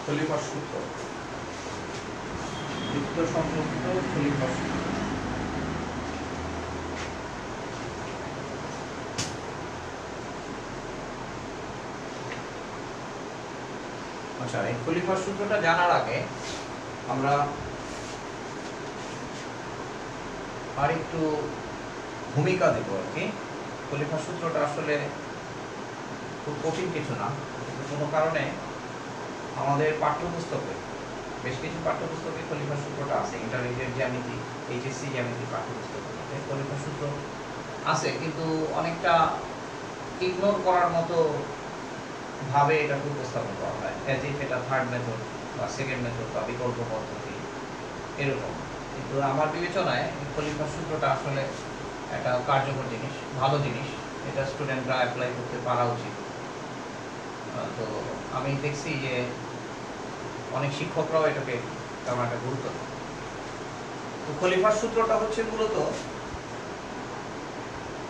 খলিফার সূত্র, বৃত্ত সম্পর্কিত খলিফার সূত্র। আচ্ছা, এই খলিফার সূত্রটা জানার আগে আমরা আর একটু ভূমিকা দেব আর কি। খলিফার সূত্রটা আসলে খুব কঠিন কিছু না, কিন্তু কোনো কারণে আমাদের পাঠ্যপুস্তকে, বেশ কিছু পাঠ্যপুস্তকে খলিফার সূত্রটা আছে। ইন্টারমিডিয়েট জ্যামিতি, এইচএসসি জ্যামিতি পাঠ্যপুস্তকে খলিফার সূত্র আছে, কিন্তু অনেকটা ইগনোর করার মতো ভাবে এটাকে উপস্থাপন করা হয়, অ্যাজ ইফ এটা থার্ড মেথড বা সেকেন্ড মেথড বা বিকল্প পদ্ধতি এরকম। কিন্তু আমার বিবেচনায় খলিফার সূত্রটা আসলে একটা কার্যকর জিনিস, ভালো জিনিস, এটা স্টুডেন্টরা অ্যাপ্লাই করতে পারা উচিত। তো আমি দেখছি যে অনেক শিক্ষকরাও এটাকে তেমন একটা গুরুত্ব দেয়। তো খলিফার সূত্রটা হচ্ছে মূলত,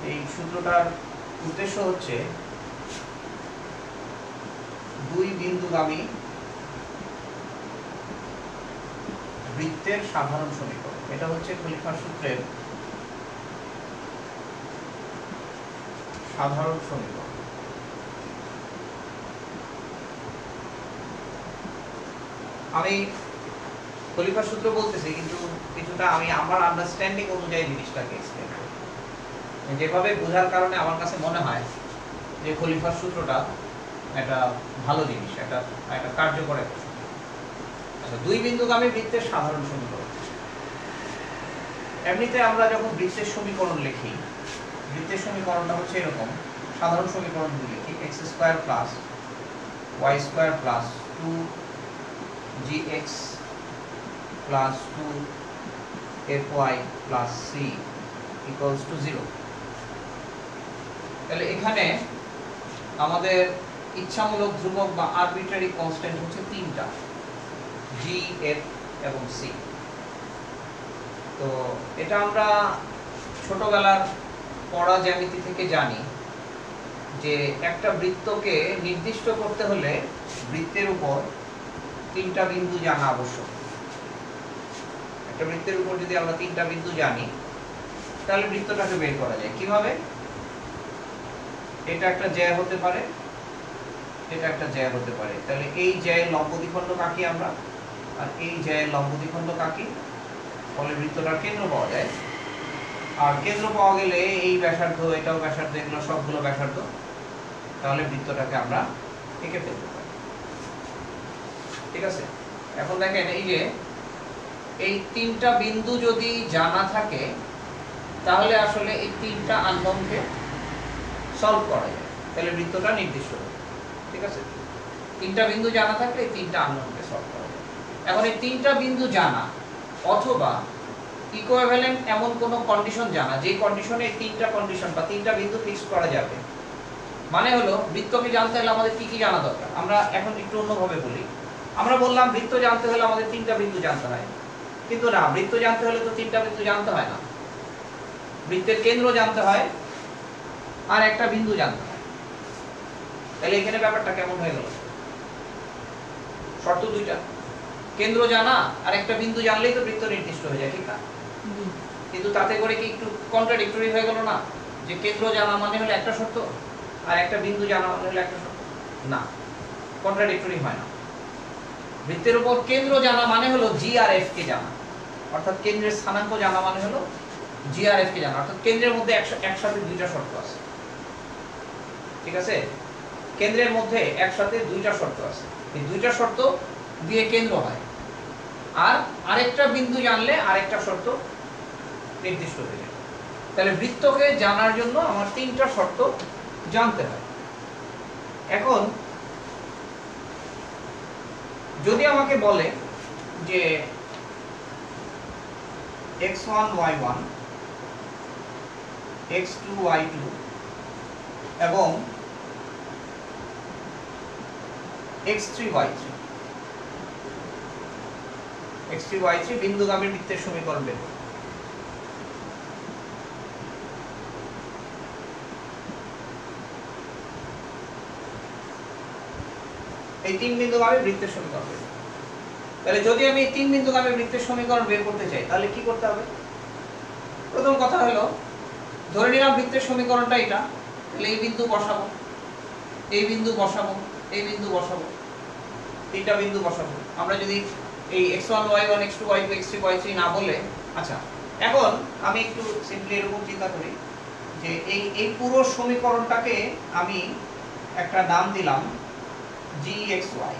এই সূত্রটার উদ্দেশ্য হচ্ছে দুই বিন্দুগামী বৃত্তের সাধারণ সমীকরণ। এটা হচ্ছে খলিফার সূত্রের সাধারণ সমীকরণ। আমি খলিফার সূত্র বলতেছি, কিন্তু কিছুটা আমি আমার আন্ডারস্ট্যান্ডিং অনুযায়ী জিনিসটাকে এক্সপ্লেন করি, যেভাবে বোঝার কারণে আমার কাছে মনে হয় যে খলিফার সূত্রটা একটা ভালো জিনিস, একটা কার্যকর একটা সূত্র। আচ্ছা, দুই বিন্দুগামী বৃত্তের সাধারণ সমীকরণ। এমনিতে আমরা যখন বৃত্তের সমীকরণ লিখি, বৃত্তের সমীকরণটা হচ্ছে এরকম, সাধারণ সমীকরণ লিখি X square plus Y square plus 2gx plus 2fy plus c equals to 0। তাহলে এখানে আমাদের ইচ্ছামূলক ধ্রুবক বা আরবিট্রারি কনস্ট্যান্ট হচ্ছে তিনটা, g, f এবং c। তো এটা আমরা ছোটবেলার পড়া জ্যামিতি থেকে জানি যে একটা বৃত্তকে নির্দিষ্ট করতে হলে বৃত্তের উপর তিনটা বিন্দু জানা আবশ্যক। একটা বৃত্তের উপর যদি আমরা তিনটা বিন্দু জানি, তাহলে বৃত্তটাকে বের করা যায় কিভাবে? এটা একটা জ্যা হতে পারে, এটা একটা জ্যা হতে পারে। তাহলে এই জ্যায়ের লম্ব দ্বিখণ্ডক আঁকি আমরা, আর এই জ্যায়ের লম্ব দ্বিখণ্ডক আঁকি, ফলে বৃত্তটার কেন্দ্র পাওয়া যায়। আর কেন্দ্র পাওয়া গেলে এই ব্যাসার্ধ, এটাও ব্যাসার্ধ, এগুলো সবগুলো ব্যাসার্ধ, তাহলে বৃত্তটাকে আমরা এঁকে ফেলতে পারি। ঠিক আছে? এখন দেখেন, এই যে এই তিনটা বিন্দু যদি জানা থাকে, তাহলে আসলে এই তিনটা আননোনকে সলভ করা যায়, তাহলে বৃত্তটা নির্দিষ্ট হবে। ঠিক আছে? তিনটা বিন্দু জানা থাকলে এই তিনটা আননোনকে সলভ করা যায়। এখন এই তিনটা বিন্দু জানা অথবা ইকুইভ্যালেন্ট এমন কোনো কন্ডিশন জানা, যে কন্ডিশনে এই তিনটা কন্ডিশন বা তিনটা বিন্দু ফিক্স করা যাবে। মানে হলো, বৃত্তকে জানতে হলে আমাদের কি কি জানা দরকার। আমরা এখন একটু অন্যভাবে বলি। আমরা বললাম বৃত্ত জানতে হলে আমাদের তিনটা বিন্দু জানতে হয়, কিন্তু না, বৃত্ত জানতে হলে তো তিনটা বিন্দু জানতে হয় না। বৃত্তের কেন্দ্র জানতে হয় আর একটা বিন্দু জানতে হয়। তাহলে এখানে ব্যাপারটা কেমন হয়ে গেল? শর্ত দুইটা, কেন্দ্র জানা আর একটা বিন্দু জানলেই তো বৃত্ত নির্দিষ্ট হয়ে যায়, ঠিক না? কিন্তু তাতে করে কি একটু কন্ট্রাডিক্টরি হয়ে গেল না? যে কেন্দ্র জানা মানে হলো একটা শর্ত, আর একটা বিন্দু জানা মানে হলো একটা শর্ত। না, কন্ট্রাডিক্টরি হয় না। বৃত্তের উপর কেন্দ্র জানা মানে হলো জি আর এফ কে জানা, অর্থাৎ কেন্দ্রের স্থানাঙ্ক জানা মানে হলো জি আর এফ কে জানা, অর্থাৎ কেন্দ্রের মধ্যে একসাথে দুইটা শর্ত আছে। ঠিক আছে? কেন্দ্রের মধ্যে একসাথে দুইটা শর্ত আছে, এই দুইটা শর্ত দিয়ে কেন্দ্র হয়। আর আরেকটা বিন্দু জানলে আরেকটা শর্ত নির্দিষ্ট হয়ে যায়। তাহলে বৃত্তকে জানার জন্য আমার তিনটা শর্ত জানতে হয়। এখন যদি আমাকে বলে যে x1 y1 x2 y2 এবং x3 y3 বিন্দুগামী বৃত্তের সমীকরণ বের করো। এই 3 বিন্দুগামী বৃত্তের সমীকরণ বের করব। তাহলে যদি আমি এই 3 বিন্দুগামী বৃত্তের সমীকরণ বের করতে চাই তাহলে কি করতে হবে? প্রথম কথা হলো ধরে নিলাম বৃত্তের সমীকরণটা এটা, তাহলে এই বিন্দু বসাবো, এই বিন্দু বসাবো, এই বিন্দু বসাবো, তিনটা বিন্দু বসাবো। আমরা যদি এই x1 y1 x2 y2 x3 y3 না বলে, আচ্ছা এখন আমি একটু সিম্পলি এরকম চিন্তা করি যে এই পুরো সমীকরণটাকে আমি একটা নাম দিলাম gxy,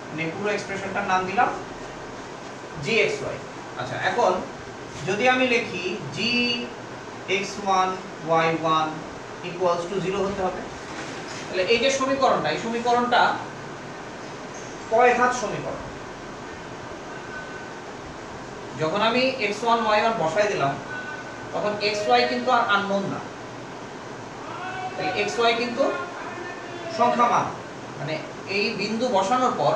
মানে পুরো এক্সপ্রেশনটার নাম দিলাম gxy। আচ্ছা এখন যদি আমি লিখি gx1 y1 equals to 0 হতে হবে, তাহলে এই যে সমীকরণটা, এই সমীকরণটা কয় ঘাত সমীকরণ? যখন আমি x1 y1 বসাই দিলাম তখন xy কিন্তু আর আননোন না, তাহলে xy কিন্তু সংখ্যা মান, মানে এই বিন্দু বসানোর পর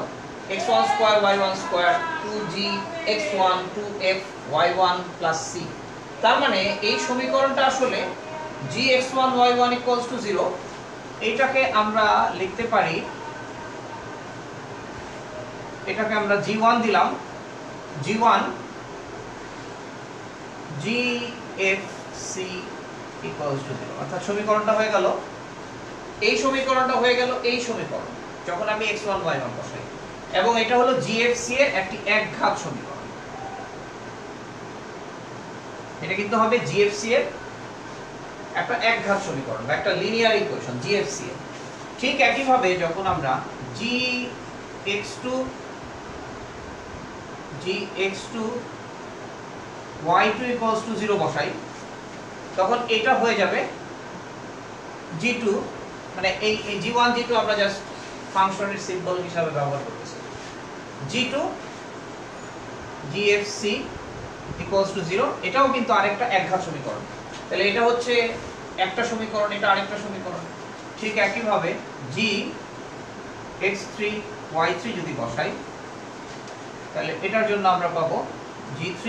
x1 square y1 square 2g x1 2f y1 c, তার মানে এই সমীকরণটা আসলে gx1 y1 0, এইটাকে আমরা লিখতে পারি, এটাকে আমরা g1 দিলাম, g1 gfc 0, অর্থাৎ সমীকরণটা হয়ে গেল এই সমীকরণটা হয়ে গেল এই সমীকরণ যখন আমি x1 y1 বসাই, এবং এটা হলো gfc এর একটি একঘাত সমীকরণ। এটা কিন্তু হবে gfc এর একটা একঘাত সমীকরণ বা একটা লিনিয়ার ইকুয়েশন gfc এর। ঠিক একই ভাবে যখন আমরা gx2 y2 0 বসাই তখন এটা হয়ে যাবে g2, মানে এই g1 g2 আমরা জাস্ট ফাংশনের সিম্বল হিসাবে ব্যবহার করতেছি, g2 gfc 0, এটাও কিন্তু আরেকটা একঘাত সমীকরণ। তাহলে এটা হচ্ছে একটা সমীকরণ, এটা আরেকটা সমীকরণ। ঠিক একই ভাবে gx3 y3 যদি বসাই তাহলে এটার জন্য আমরা পাবো g3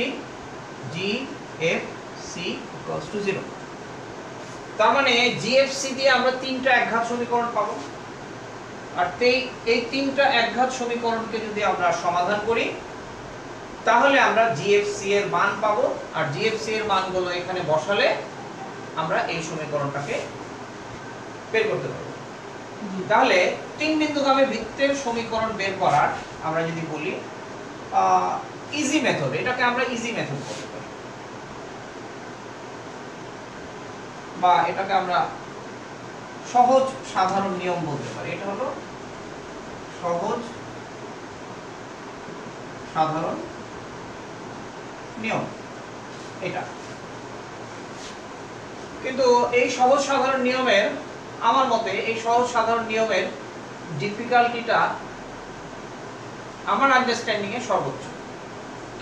gfc 0। তার মানে gfc দিয়ে আমরা তিনটা একঘাত সমীকরণ পাবো, আর এই তিনটা একঘাত সমীকরণকে যদি আমরা সমাধান করি তাহলে আমরা gfc এর মান পাবো, আর gfc এর মানগুলো এখানে বসালে আমরা এই সমীকরণটাকে বের করতে পারবো। তাহলে 3 বিন্দুগামী বৃত্তের সমীকরণ বের করার আমরা যদি বলি ইজি মেথড, এটাকে আমরা ইজি মেথড বলতে পারি, বা এটাকে আমরা সহজ সাধারণ নিয়ম বলতে পারি। এটা হলো সহজ সাধারণ নিয়ম এটা। কিন্তু এই সহজ সাধারণ নিয়মের, আমার মতে এই সহজ সাধারণ নিয়মের ডিফিকাল্টিটা আমার আন্ডারস্ট্যান্ডিং এ সর্বোচ্চ।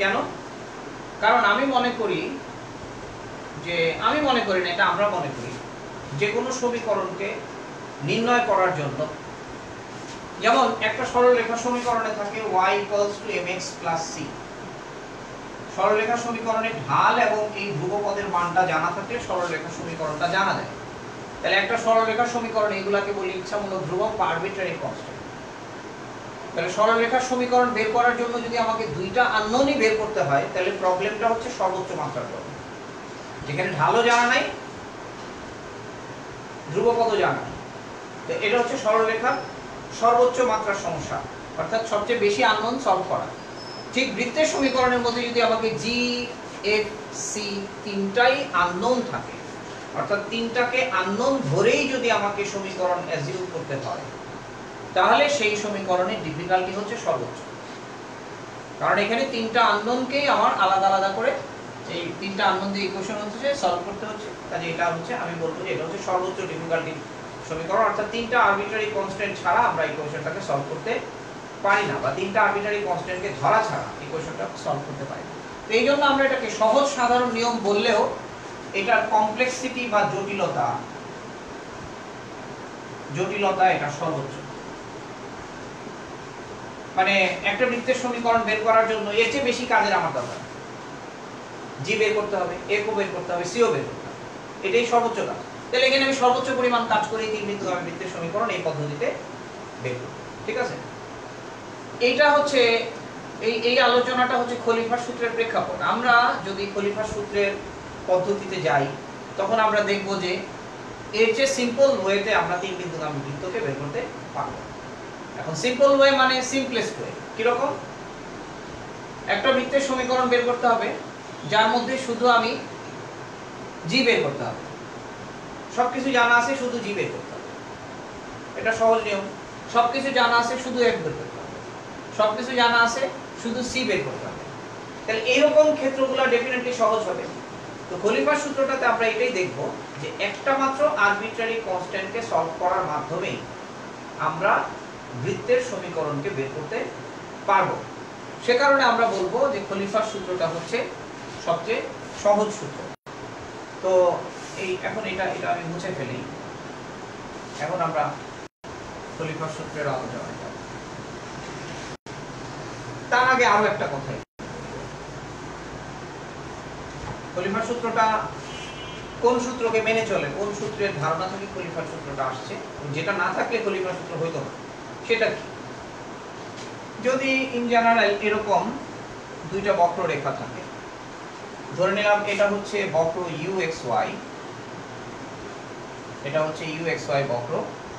কেন? কারণ আমি মনে করি না, এটা আমরা মনে করি যে কোনো সমীকরণকে নির্ণয় করার জন্য, যেমন একটা সরলরেখা সমীকরণে থাকে y mx c, সরলরেখা সমীকরণে ঢাল এবং এই ধ্রুবপদের মানটা জানা থাকলে সরলরেখা সমীকরণটা জানা যায়। তাহলে একটা সরলরেখা সমীকরণ, এগুলাকে বলি ইচ্ছামূলক ধ্রুবক বা আরবিট্রারি কনস্ট্যান্ট। তাহলে সরলরেখার সমীকরণ বের করার জন্য যদি আমাকে দুইটা আননোনই বের করতে হয় তাহলে প্রবলেমটা হচ্ছে সর্বোচ্চ মাত্রার প্রবলেম, যেখানে ঢালও জানা নাই ধ্রুবপদও জানা নাই। তো এটা হচ্ছে সরলরেখার সর্বোচ্চ মাত্রার সমস্যা, অর্থাৎ সবচেয়ে বেশি আননোন সলভ করা। ঠিক বৃত্তের সমীকরণের মধ্যে যদি আমাকে জি এফ সি তিনটাই আননোন থাকে, অর্থাৎ তিনটাকে আননোন ধরেই যদি আমাকে সমীকরণ অ্যাজিউম করতে হয় তাহলে সেই সমীকরণের ডিফিকাল্টি হচ্ছে সর্বোচ্চ। কারণ এখানে তিনটা আননোনকেই আমার আলাদা আলাদা করে এই তিনটা আননোন দিয়ে ইকুয়েশন হচ্ছে সলভ করতে হচ্ছে। কাজে এটা হচ্ছে, আমি বলবো যে এটা হচ্ছে সর্বোচ্চ ডিফিকাল্টি সমীকরণ, অর্থাৎ তিনটা আরবিট্রারি কনস্ট্যান্ট ছাড়া আমরা ইকুয়েশনটাকে সলভ করতে পারি না, বা তিনটা আরবিট্রারি কনস্ট্যান্টকে ধরা ছাড়া ইকুয়েশনটা সলভ করতে পারি না। তো এই জন্য আমরা এটাকে সহজ সাধারণ নিয়ম বললেও এটার কমপ্লেক্সিটি বা জটিলতা এটা সর্বোচ্চ। মানে একটা বৃত্তের সমীকরণ বের করার জন্য এর চেয়ে বেশি কাজের আমার দরকার, জি বের করতে হবে, এফ ও বের করতে হবে, সি ও বের করতে হবে, এটাই সর্বোচ্চ কাজ। তাহলে এখানে আমি সর্বোচ্চ পরিমাণ কাজ করে 3 বিন্দুগামী বৃত্তের সমীকরণ এই পদ্ধতিতে বের করব। ঠিক আছে, এইটা হচ্ছে এই আলোচনাটা হচ্ছে খলিফার সূত্রের প্রেক্ষাপট। আমরা যদি খলিফার সূত্রের পদ্ধতিতে যাই তখন আমরা দেখব যে এর চেয়ে সিম্পল ওয়েতে আমরা তিন বিন্দুগামী বৃত্তকে বের করতে পারব। এখন সিম্পল ওয়ে মানে সিম্পলেস্ট ওয়ে কিরকম? একটা বৃত্তের সমীকরণ বের করতে হবে যার মধ্যে শুধু আমি জি বের করতে হবে, সবকিছু জানা আছে শুধু জি বের করতে হবে, এটা সহজ নিয়ম। সবকিছু জানা আছে শুধু এফ বের করতে হবে, সবকিছু জানা আছে শুধু সি বের করতে হবে। তাহলে এইরকম ক্ষেত্রগুলো ডেফিনেটলি সহজ হবে। তো খলিফার সূত্রটাতে আমরা এটাই দেখব যে একটা মাত্র আরবিট্রারি কনস্ট্যান্টকে সলভ করার মাধ্যমেই আমরা বৃত্তের সমীকরণকে বের করতে পারবো। সে কারণে আমরা বলবো যে খলিফার সূত্রটা হচ্ছে সবচেয়ে সহজ সূত্র। তো এই এখন এটা আমি মুছে ফেলি। এখন আমরা খলিফার সূত্রের আলোচনায় যাব। তার আগে আরো একটা কথা, খলিফার সূত্রটা কোন সূত্রকে মেনে চলে, কোন সূত্রের ধারণা থেকে খলিফার সূত্রটা আসছে, যেটা না থাকলে খলিফার সূত্র হইতো না, সেটা কি? যদি ইন জেনারেল এরকম দুইটা বক্ররেখা থাকে, ধরে নিলাম এটা হচ্ছে বক্র UXY, এটা হচ্ছে UXY বক্র,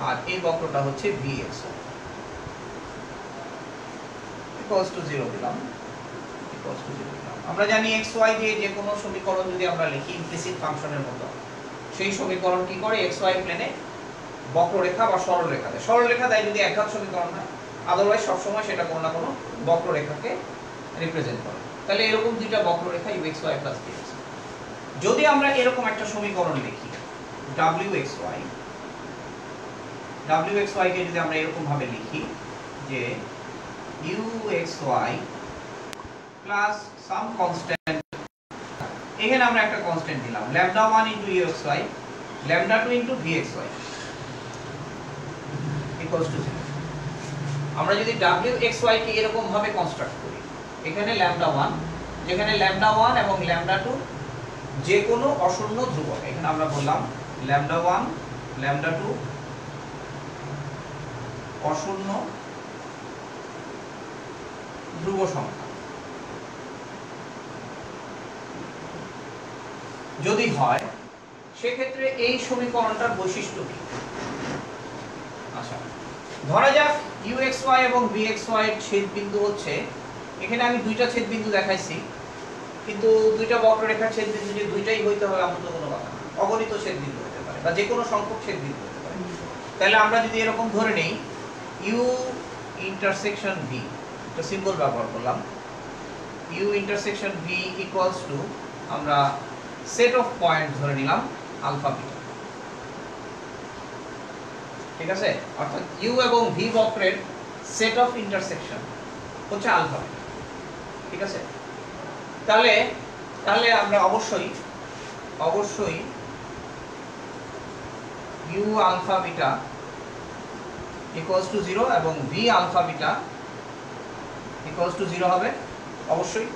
আর এই বক্রটা হচ্ছে VXY, ইকুয়ালস টু 0 দিলাম, ইকুয়ালস টু 0 দিলাম। আমরা জানি XY দিয়ে যে কোনো সমীকরণ যদি আমরা লিখি ইমপ্লিসিট ফাংশনের মতো, সেই সমীকরণ কি করে XY প্লেনে বক্ররেখা বা সরলরেখা দেয়। সরলরেখা দেয় যদি একঘাত সমীকরণ হয়, আদারওয়াইজ সবসময় সেটা কোনো না কোনো বক্ররেখাকে রিপ্রেজেন্ট করে। তাহলে এরকম দুইটা বক্ররেখা UXY প্লাস VXY। যদি আমরা এরকম একটা সমীকরণ লিখি WXY কে যদি আমরা এরকম ভাবে লিখি যে UXY প্লাস সাম কনস্ট্যান্ট, এখানে আমরা একটা কনস্ট্যান্ট দিলাম λ1 * UXY, λ2 * VXY ইকুয়ালস টু 0। আমরা যদি WXY কে এরকম ভাবে কনস্ট্রাক্ট করি, এখানে λ1, যেখানে λ1 এবং λ2 যে কোনো অশূন্য ধ্রুবক, এখানে আমরা বললাম λ1 λ2 অশূন্য ধ্রুব সংখ্যা যদি হয়, সেক্ষেত্রে এই সমীকরণটার বৈশিষ্ট্য কি? আচ্ছা, ধরা যাক UXY এবং VXY এর ছেদবিন্দু হচ্ছে, এখানে আমি দুইটা ছেদবিন্দু দেখাইছি, কিন্তু দুইটা বক্ররেখার ছেদবিন্দু যে দুইটাই হইতে হবে এমন তো কোনো কথা না, অগণিত ছেদবিন্দু হতে পারে বা যে কোনো সংখ্যক ছেদবিন্দু হতে পারে। তাহলে আমরা যদি এরকম ধরে নেই U ইন্টারসেকশন V, একটা সিম্বল ব্যবহার করলাম, U intersection V equals to আমরা সেট অফ পয়েন্ট ধরে নিলাম আলফা বিটা। ঠিক আছে, অর্থাৎ U এবং V বক্রের সেট অফ ইন্টারসেকশন হচ্ছে আলফা বিটা। ঠিক আছে, তাহলে আমরা অবশ্যই U alpha beta equals to 0 এবং V alpha beta equals to 0 হবে অবশ্যই।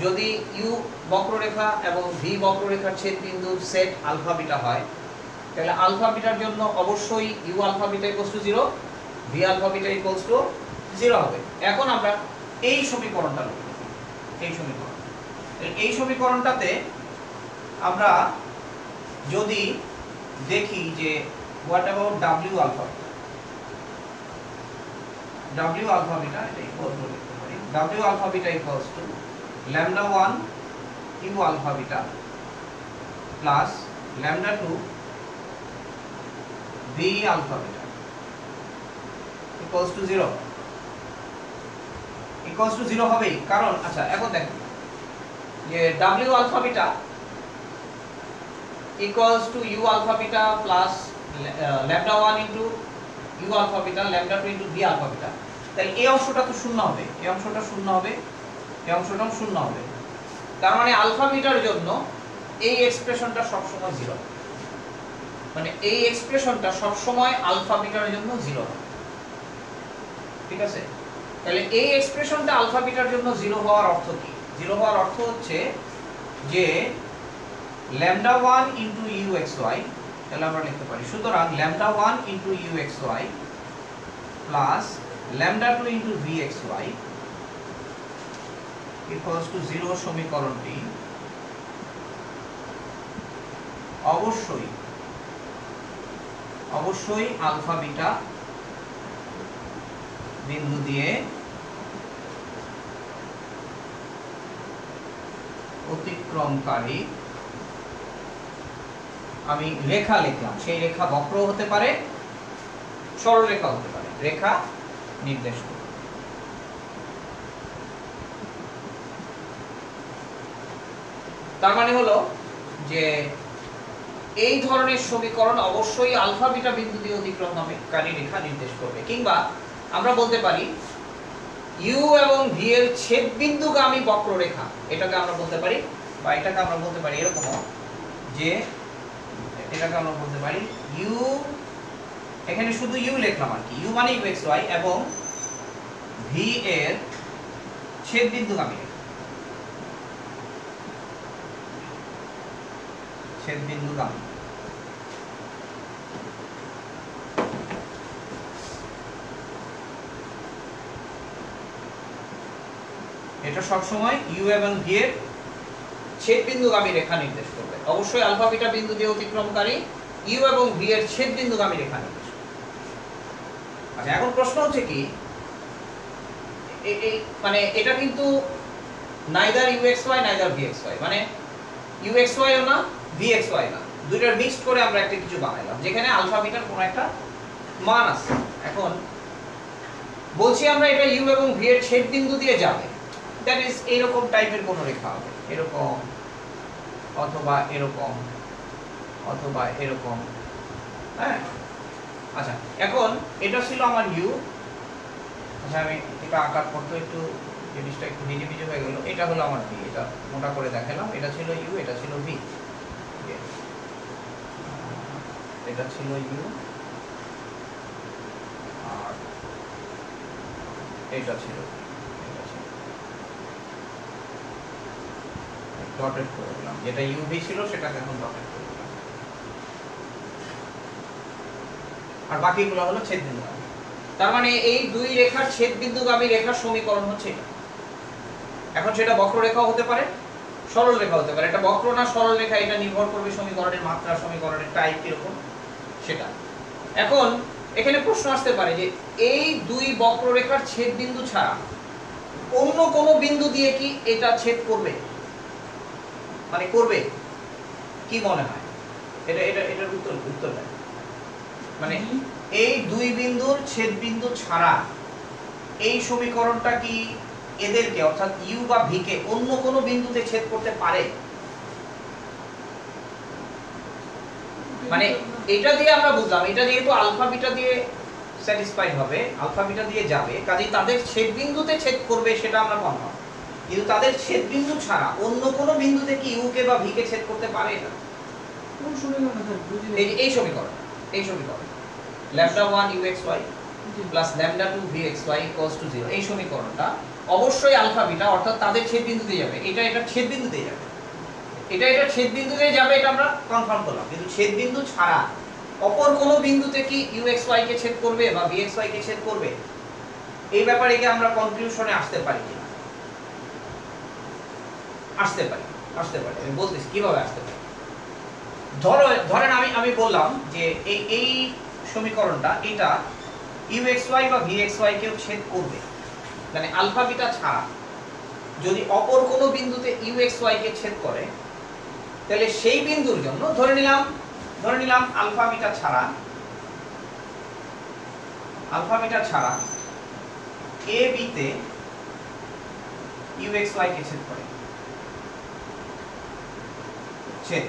যদি U বক্ররেখা এবং V বক্ররেখার ছেদবিন্দুর সেট আলফা বিটা হয়, তাহলে আলফা বিটার জন্য অবশ্যই U alpha beta equals to 0, V alpha beta equals to 0 হবে। এখন আমরা এই সমীকরণটা লিখব, এই সমীকরণটাতে আমরা যদি দেখি যে what about W alpha beta, এটা ইকুয়াল টু লিখতে পারি W alpha beta equals to λ1 U alpha beta plus λ2 V alpha beta equals to 0, equals to 0 হবেই। কারণ আচ্ছা এখন দেখো যে W alpha beta equals to U alpha beta plus λ1 into U alpha beta, λ2 into V alpha beta, তাহলে এই অংশটা তো শূন্য হবে, এই অংশটা শূন্য হবে, এই অংশটাও শূন্য হবে। তার মানে আলফা বিটার জন্য এই এক্সপ্রেশনটা সব সময় 0, মানে এই এক্সপ্রেশনটা সব সময় আলফা বিটার জন্য 0 হবে। ঠিক আছে, তাহলে এই এক্সপ্রেশনটা আলফা বিটার জন্য 0 হওয়ার অর্থ কি? 0 হওয়ার অর্থ হচ্ছে যে λ1 * UXY, তাহলে আমরা লিখতে পারি সুতরাং λ1 * UXY plus lambda 2 into vxy equals to 0 সমীকরণটি অবশ্যই আলফা বিটা বিন্দু দিয়ে অতিক্রমকারী, আমি রেখা লিখলাম, সেই রেখা বক্র হতে পারে, সরল রেখা হতে পারে, রেখা নির্দেশ করবে। তার মানে হলো যে এই ধরনের সমীকরণ অবশ্যই আলফা বিটা বিন্দু দিয়ে অতিক্রমকারী রেখা নির্দেশ করবে, কিংবা আমরা বলতে পারি ইউ এবং ভি এর ছেদ বিন্দুগামী বক্ররেখা, এটাকে আমরা বলতে পারি, বা এটাকে আমরা বলতে পারি এরকম যে এটাকে আমরা বলতে পারি ইউ, এখানে শুধু ইউ লিখলাম আর কি, ইউ মানে ইউ এক্স ওয়াই, এবং ভি এর ছেদ বিন্দুগামী রেখা, ছেদ বিন্দুগামী। এটা সবসময় ইউ এবং ভি এর ছেদ বিন্দুগামী রেখা নির্দেশ করবে, অবশ্যই আলফা বিটা বিন্দু দিয়ে অতিক্রমকারী ইউ এবং ভি এর ছেদ বিন্দুগামী রেখা নির্দেশ করবে। আচ্ছা, এখন প্রশ্ন হচ্ছে কি, মানে এটা কিন্তু neither u x y neither v x y, মানে ইউ এক্স ওয়াই ও না ভি এক্স ওয়াই না, দুইটার মিক্সড করে আমরা একটা কিছু বানাইলাম যেখানে আলফা বিটার কোনো একটা মান আছে। এখন বলছি আমরা এটা ইউ এবং ভি এর ছেদ বিন্দু দিয়ে যাবে, দ্যাট ইজ এরকম টাইপের কোন রেখা হবে, এরকম অথবা এরকম অথবা এরকম, হ্যাঁ। আচ্ছা, এখন এটা ছিল আমার ইউ। আচ্ছা, আমি এটা আকার করতে একটু জিনিসটা একটু ভিজে ভিজে হয়ে গেল। এটা হলো আমার ভি, এটা মোটা করে দেখালাম, এটা ছিল ইউ, এটা ছিল ভি, এটা ছিল ইউ আর এটা ছিল ডটেড করে দিলাম, যেটা ইউভি ছিল সেটাকে এখন ডটেড করে দিলাম, আর বাকিগুলো হলো ছেদ বিন্দুগামী। তার মানে এই দুই রেখার ছেদ বিন্দুগামী রেখার সমীকরণ হচ্ছে এটা। এখন সেটা বক্ররেখাও হতে পারে, সরল রেখা হতে পারে। এটা বক্র না সরল রেখা এটা নির্ভর করবে সমীকরণের মাত্রা, সমীকরণের টাইপ কিরকম সেটা। এখন এখানে প্রশ্ন আসতে পারে যে এই দুই বক্ররেখার ছেদ বিন্দু ছাড়া অন্য কোন বিন্দু দিয়ে কি এটা ছেদ করবে, মানে করবে কি মনে হয়? এটার উত্তর দেয়, মানে এই দুই বিন্দুর ছেদ বিন্দু ছাড়া এই সমীকরণটা কি এদেরকে অর্থাৎ ইউ বা ভি কে অন্য কোন বিন্দুতে ছেদ করতে পারে? মানে এটা দিয়ে আমরা বুঝলাম এটা যেহেতু আলফা বিটা দিয়ে স্যাটিসফাইড হবে, আলফা বিটা দিয়ে যাবে, কাজেই তাদের ছেদ বিন্দুতে ছেদ করবে সেটা আমরা কনফার্ম। কিন্তু তাদের ছেদ বিন্দু ছাড়া অন্য কোন বিন্দুতে কি ইউ কে বা ভি কে ছেদ করতে পারে এটা? কোন সমীকরণ স্যার? এই সমীকরণ, এই সমীকরণ lambda 1 uxy plus lambda 2 vxy equals to 0, এই সমীকরণটা অবশ্যই আলফা বিটা অর্থাৎ তাদের ছেদ বিন্দুতে যাবে। এটা ছেদ বিন্দুতে যাবে, এটা ছেদ বিন্দুতে যাবে, এটা আমরা কনফার্ম করলাম। কিন্তু ছেদ বিন্দু ছাড়া অপর কোন বিন্দুতে কি uxy কে ছেদ করবে বা vxy কে ছেদ করবে, এই ব্যাপারে কি আমরা কনক্লুশনে আসতে পারি কিনা? আসতে পারি। আমি বলতেছি কিভাবে আসতে পারি। ধরেন আমি বললাম যে এই সমীকরণটা এটা uxy বা vxy কেও ছেদ করবে, মানে আলফা বিটা ছাড়া যদি অপর কোন বিন্দুতে uxy কে ছেদ করে, তাহলে সেই বিন্দুর জন্য ধরে নিলাম আলফা বিটা ছাড়া a b তে uxy কে ছেদ করে, ছেদ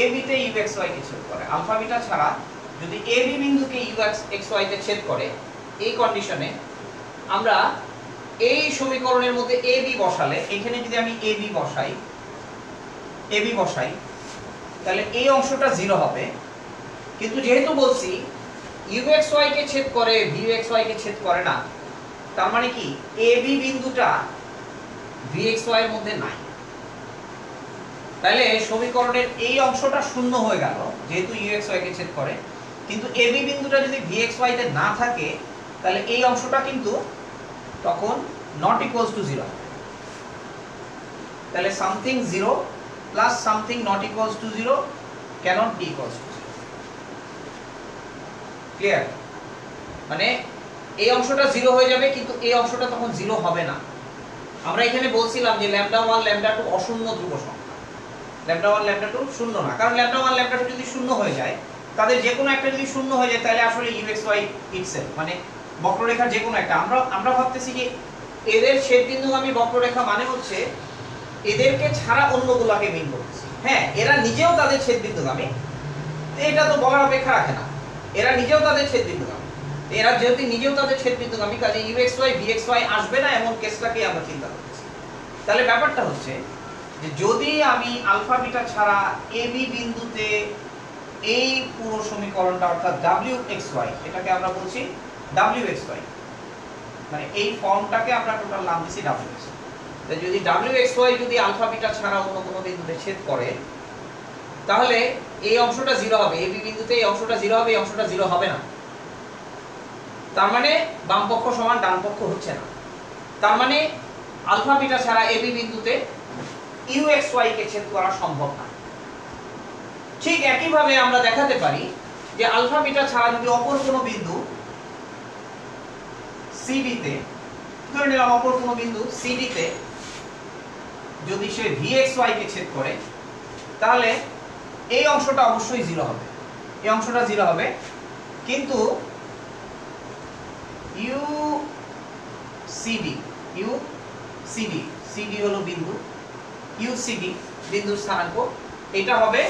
a b তে uxy কে ছেদ করে, আলফা বিটা ছাড়া যদি a b বিন্দুকে uxy তে ছেদ করে, এই কন্ডিশনে আমরা এই সমীকরণের মধ্যে a b বসালে, এখানে যদি আমি a b বসাই তাহলে এই অংশটা 0 হবে। কিন্তু যেহেতু বলছি uxy কে ছেদ করে vxy কে ছেদ করে না, তার মানে কি a b বিন্দুটা vxy এর মধ্যে নাই। তাহলে সমীকরণের এই অংশটা শূন্য হয়ে গেল যেহেতু uxy কে ছেদ করে, কিন্তু এবি বিন্দুটা যদি vxy তে না থাকে তাহলে এই অংশটা কিন্তু তখন নট ইকুয়ালস টু 0 হবে। তাহলে something 0 plus something not equals to 0 cannot be equals to 0। Clear? মানে এই অংশটা 0 হয়ে যাবে কিন্তু এই অংশটা তখন 0 হবে না। আমরা এখানে বলছিলাম যে λ1 λ2 অশূন্য ধ্রুব সংখ্যা। λ1 λ2 শূন্য না, কারণ λ1 λ2 যদি শূন্য হয়ে যায়, তাদের যে কোনো একটা যদি শূন্য হয়ে যায় তাহলে আসলে uxy ইটসেলফ মানে বক্ররেখার যে কোনো একটা, আমরা ভাবতেছি যে এদের ছেদবিন্দুগামী বক্ররেখা মানে হচ্ছে এদেরকে ছাড়া অন্যগুলোকে মিন করতেছি। হ্যাঁ, এরা নিজেও তাদের ছেদবিন্দুগামী, এটা তো বলার অপেক্ষা রাখে না, এরা নিজেও তাদের ছেদবিন্দুগামী। এরা যেহেতু নিজেও তাদের ছেদবিন্দুগামী, কাজে uxy vxy আসবে না এমন কেসটাকেই আমরা চিন্তা করতেছি। তাহলে ব্যাপারটা হচ্ছে যে যদি আমি আলফা বিটা ছাড়া এবি বিন্দুতে এই পুরো সমীকরণটা অর্থাৎ wxy, এটাকে আমরা বলছি wxy, মানে এই ফর্মটাকে আমরা টোটাল নাম দিছি wxy। তাই যদি wxy যদি আলফা বিটা ছাড়া অন্য কোনো বিন্দুতে ছেদ করে তাহলে এই অংশটা 0 হবে, এবি বিন্দুতে এই অংশটা 0 হবে, এই অংশটা 0 হবে না। তার মানে বাম পক্ষ সমান ডান পক্ষ হচ্ছে না। তার মানে আলফা বিটা ছাড়া এবি বিন্দুতে uxy কে ছেদ করা সম্ভব না। ঠিক একই ভাবে আমরা দেখাতে পারি যে আলফা বিটা ছাড়া যদি অপর কোনো বিন্দু সিডি তে, ধরে নিলাম অপর কোনো বিন্দু সিডি তে যদি সে vxy কে ছেদ করে তাহলে এই অংশটা অবশ্যই 0 হবে, এই অংশটা 0 হবে। কিন্তু UCD হলো বিন্দু, UCD বিন্দুর স্থানাঙ্ক, এটা হবে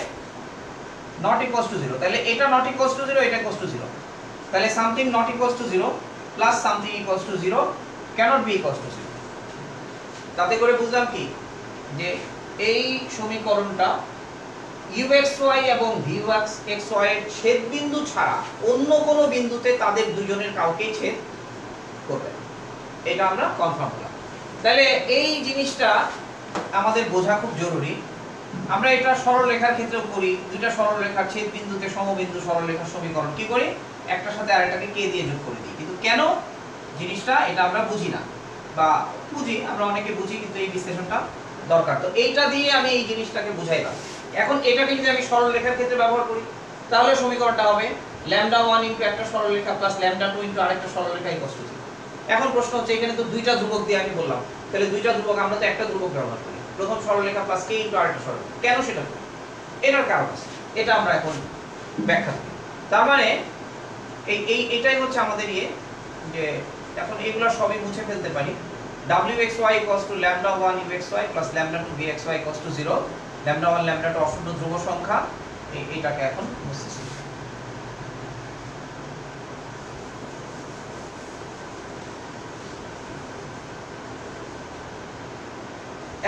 নট ইকুয়ালস টু 0। তাহলে এটা নট ইকুয়ালস টু 0, এটা ইকুয়ালস টু 0। তাহলে something not equals to 0 plus something equals to 0 cannot be equals to 0। তাতে করে বুঝলাম কি যে এই সমীকরণটা uxy এবং vxy এর ছেদ বিন্দু ছাড়া অন্য কোনো বিন্দুতে তাদের দুজনের কাউকেই ছেদ করবে, এটা আমরা কনফার্ম করলাম। তাহলে এই জিনিসটা আমাদের বোঝা খুব জরুরি। আমরা এটা সরলরেখার ক্ষেত্রেও করি, দুইটা সরলরেখার ছেদ বিন্দুতে সমবিন্দু সরলরেখার সমীকরণ কি করি, একটার সাথে আরেকটাকে কে দিয়ে যোগ করে দিই। কিন্তু কেন জিনিসটা এটা আমরা বুঝি না, বা বুঝি, আমরা অনেকে বুঝি কিন্তু এই বিশ্লেষণটা দরকার। তো এইটা দিয়ে আমি এই জিনিসটাকে বুঝাইলাম। এখন এটাকে যদি আমি সরলরেখার ক্ষেত্রে ব্যবহার করি তাহলে সমীকরণটা হবে λ1 ইনটু একটা সরলরেখা প্লাস λ2 ইনটু আরেকটা সরলরেখা ইকুয়াল টু 0। এখন প্রশ্ন হচ্ছে এখানে তো দুইটা ধ্রুবক দিয়ে আমি বললাম, তাহলে দুইটা ধ্রুবক, আমরা তো একটা ধ্রুবক ব্যবহার করি, প্রথম সরলরেখা প্লাস k ইনটু আরেকটা সরলরেখা। কেন সেটা করি, এটার কারণ আছে, এটা আমরা এখন ব্যাখ্যা করি। তার মানে এটাই হচ্ছে আমাদের যে এখন এগুলো সবই মুছে ফেলতে পারি। wxy equals to λ1 uxy plus λ2 vxy equals to 0। λ1 λ2 অশূন্য ধ্রুব সংখ্যা, এইটাকে এখন মুছতেছি।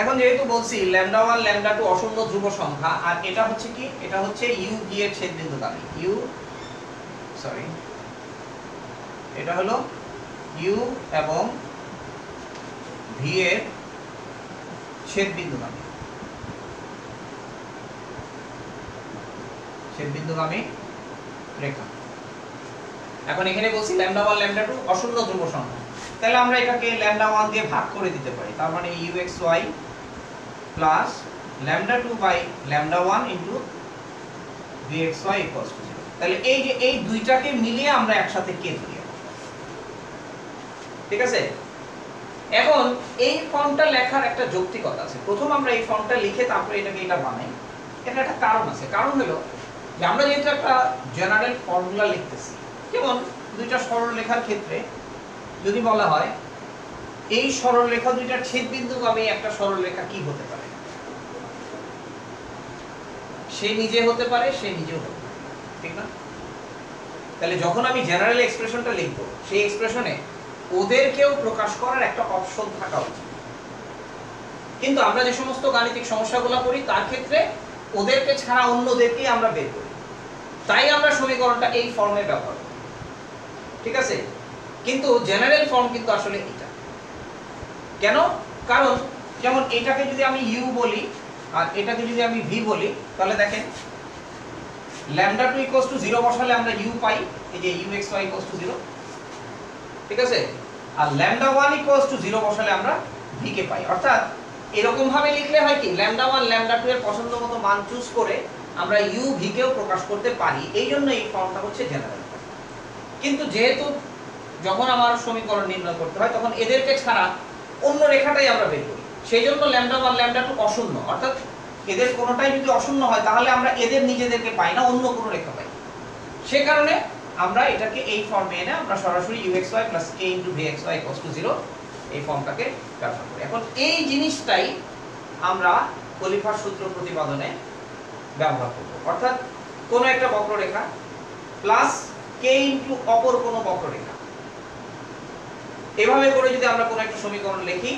এখন যেহেতু বলছি λ1 λ2 অশূন্য ধ্রুব সংখ্যা, আর এটা হচ্ছে কি, এটা হচ্ছে u v এর ছেদবিন্দুগামী, এটা হলো u এবং v এর ছেদবিন্দুগামী রেখা। এখন এখানে বলছি λ1 λ2 অশূন্য ধ্রুব সংখ্যা, তাহলে আমরা এটাকে λ1 দিয়ে ভাগ করে দিতে পারি। তার মানে uxy plus λ2 by λ1 into vxy equals to 0। তাহলে এই যে এই দুইটাকে মিলিয়ে আমরা একসাথে কে ধরি, ঠিক আছে? এখন এই ফর্মটা লেখার একটা যৌক্তিকতা আছে। প্রথম আমরা এই ফর্মটা লিখে তারপরে এটাকে এটা বানাই, এটা একটা কারণ আছে। কারণ হলো যে আমরা যেহেতু একটা জেনারেল ফর্মুলা লিখতেছি, যেমন দুইটা সরলরেখার ক্ষেত্রে যদি বলা হয় এই সরলরেখা দুইটার ছেদবিন্দুগামী একটা সরলরেখা কি হতে পারে, সে নিজে হতে পারে, সে নিজেও হতে পারে, ঠিক না? তাহলে যখন আমি জেনারেল এক্সপ্রেশনটা লিখব, সেই এক্সপ্রেশনে ওদেরকেও প্রকাশ করার একটা অপশন থাকা উচিত। কিন্তু আমরা যে সমস্ত গাণিতিক সমস্যাগুলো করি তার ক্ষেত্রে ওদেরকে ছাড়া অন্যদেরকেই আমরা বের করি, তাই আমরা সমীকরণটা এই ফর্মে ব্যবহার করি, ঠিক আছে? কিন্তু জেনারেল ফর্ম কিন্তু আসলে এটা। কেন? কারণ যেমন এটাকে যদি আমি u বলি আর এটাকে যদি আমি v বলি, তাহলে দেখেন ল্যামডা 2 ইকুয়ালস টু 0 বসালে আমরা u পাই, এই যে uxy ইকুয়ালস টু 0, ঠিক আছে। আর ল্যামডা 1 ইকুয়ালস টু 0 বসালে আমরা v কে পাই। অর্থাৎ এরকম ভাবে লিখলে হয় কি, ল্যামডা 1 ল্যামডা 2 এর পছন্দমতো মান চুজ করে আমরা u v কেও প্রকাশ করতে পারি। এই জন্য এই ফর্মটা হচ্ছে জেনারেল। কিন্তু যেহেতু যখন আমার সমীকরণ নির্ণয় করতে হয় তখন এদেরকে ছাড়া অন্য রেখাটাই আমরা বের করি, সেই জন্য ল্যামডা 1 ল্যামডা 2 অশূন্য। অর্থাৎ এদের কোনোটাই যদি অশূন্য হয় তাহলে আমরা এদের নিজেদেরকে পাই না, অন্য কোনো রেখা পাই। সে কারণে আমরা এটাকে এই ফর্মে এনে আমরা সরাসরি uxy + k * vxy = 0 এই ফর্মটাকে ব্যবহার করি। এখন এই জিনিসটাই আমরা খলিফার সূত্র প্রতিপাদনে ব্যবহার করব। অর্থাৎ কোন একটা বক্ররেখা প্লাস k ইনটু অপর কোন বক্ররেখা, এভাবে করে যদি আমরা কোন একটা সমীকরণ লিখি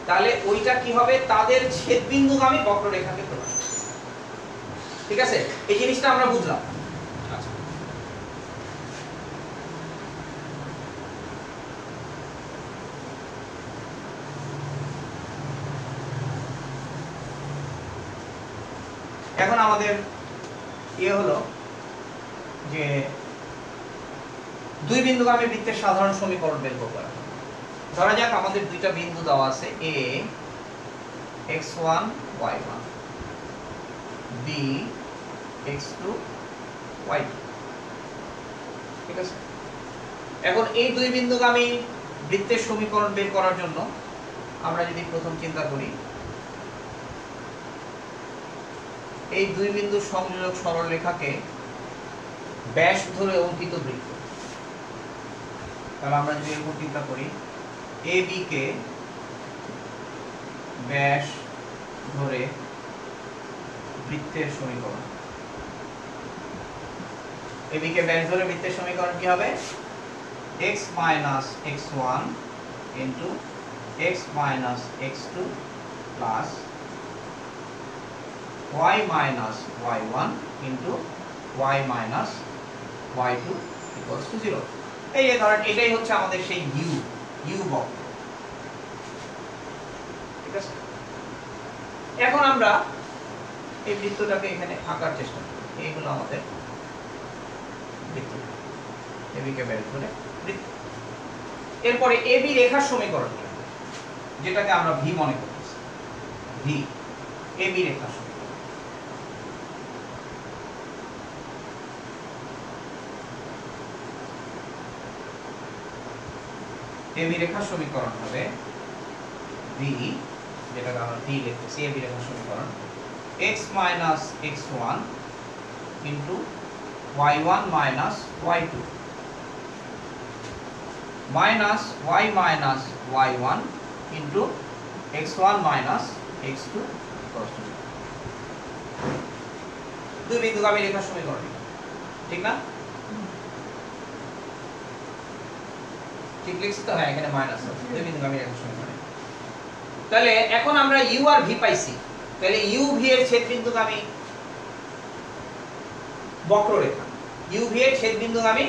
তাহলে ওইটা কি হবে, তাদের ছেদবিন্দুগামী বক্ররেখাকে প্রকাশ করে। ঠিক আছে, এই জিনিসটা আমরা বুঝলাম। আচ্ছা, এখন আমাদের হলো যে দুই বিন্দুগামী বৃত্তের সাধারণ সমীকরণ বের করা। ধরা যাক আমাদের দুইটা বিন্দু দেওয়া আছে, a x1 y1, b x2 y2, ঠিক আছে। এখন এই দুই বিন্দুগামী বৃত্তের সমীকরণ বের করার জন্য আমরা যদি প্রথম চিন্তা করি, এই দুই বিন্দুর সংযোজক সরলরেখাকে ব্যাস ধরে অঙ্কিত বৃত্ত, তাহলে আমরা যদি এরকম চিন্তা করি, AB কে ব্যাস ধরে বৃত্তের সমীকরণ, AB কে ব্যাস ধরে বৃত্তের সমীকরণ কি হবে, x - x1 into x - x2 plus y - y1 into y - y2 equals to 0। এই যে ধরেন এটাই হচ্ছে আমাদের সেই u বক্র, ঠিক আছে। এখন আমরা এই বৃত্তটাকে এখানে আঁকার চেষ্টা করি। এইগুলো আমাদের বৃত্ত, AB কে বের করে বৃত্ত। এরপরে AB রেখার সমীকরণ যেটাকে আমরা v মনে করতেছি, v AB রেখার সমীকরণ। AB রেখার সমীকরণ হবে v, যেটাকে আমরা v লিখতেছি, AB রেখার সমীকরণ x - x1 into y1 - y2 minus y - y1 into x1 - x2 equals to 0। দুই বিন্দুগামী রেখার সমীকরণ, ঠিক না? ঠিক লিখছি তো? হ্যাঁ, এখানে মাইনাস আছে, দুই বিন্দুগামী রেখার সমীকরণ। তাহলে এখন আমরা u আর v পাইছি, তাহলে u v এর ছেদবিন্দুগামী বক্ররেখা, u v এর ছেদবিন্দুগামী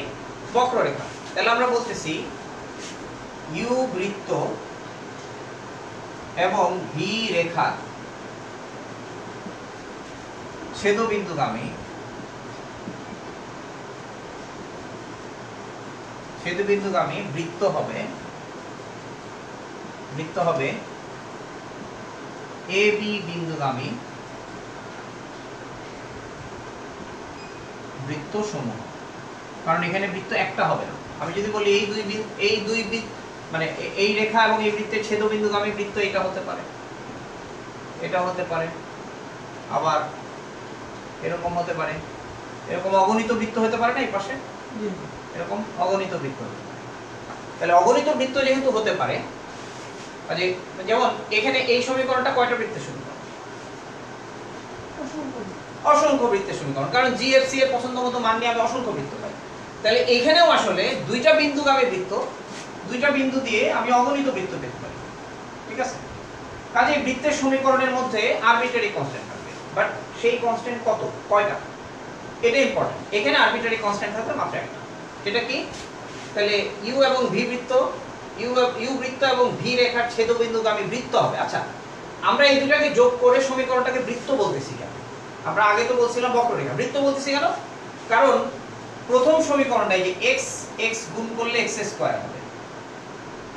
বক্ররেখা, তাহলে আমরা বলতেছি u বৃত্ত এবং v রেখা ছেদবিন্দুগামী বৃত্ত হবে AB বিন্দুগামী বৃত্ত সমূহ। কারণ এখানে বৃত্ত একটা হবে না। আমি যদি বলি এই দুই মানে এই রেখা এবং এই বৃত্তের ছেদবিন্দুগামী বৃত্ত, এটা হতে পারে, এটা হতে পারে, আবার এরকম হতে পারে, এরকম অগণিত বৃত্ত হতে পারে না এই পাশে, এরকম অগণিত বৃত্ত হতে পারে। তাহলে অগণিত বৃত্ত যেহেতু হতে পারে, যেমন এখানে এই সমীকরণটা কয়টা বৃত্তের সমীকরণ? অসংখ্য বৃত্তের সমীকরণ, কারণ GFC এর পছন্দমতো মান নিয়ে আমি অসংখ্য বৃত্ত পাই। তাহলে এখানেও আসলে দুইটা বিন্দুগামী বৃত্ত, দুইটা বিন্দু দিয়ে আমি অগণিত বৃত্ত পেতে পারি, ঠিক আছে। কাজে বৃত্তের সমীকরণের মধ্যে আরবিট্রারি কনস্ট্যান্ট থাকবে, বাট সেই কনস্ট্যান্ট কয়টা, এটা ইম্পর্টেন্ট। এখানে আরবিট্রারি কনস্ট্যান্ট থাকবে মাত্র একটা, যেটা কি? তাহলে u এবং v বৃত্ত, u বৃত্ত এবং v রেখার ছেদবিন্দুগামী বৃত্ত হবে। আচ্ছা, আমরা এই দুটাকে যোগ করে সমীকরণটাকে বৃত্ত বলতেছি কেন? আমরা আগে তো বলছিলাম বক্ররেখা, বৃত্ত বলতেছি কেন? কারণ প্রথম সমীকরণটা যে x x গুণ করলে x স্কয়ার হবে,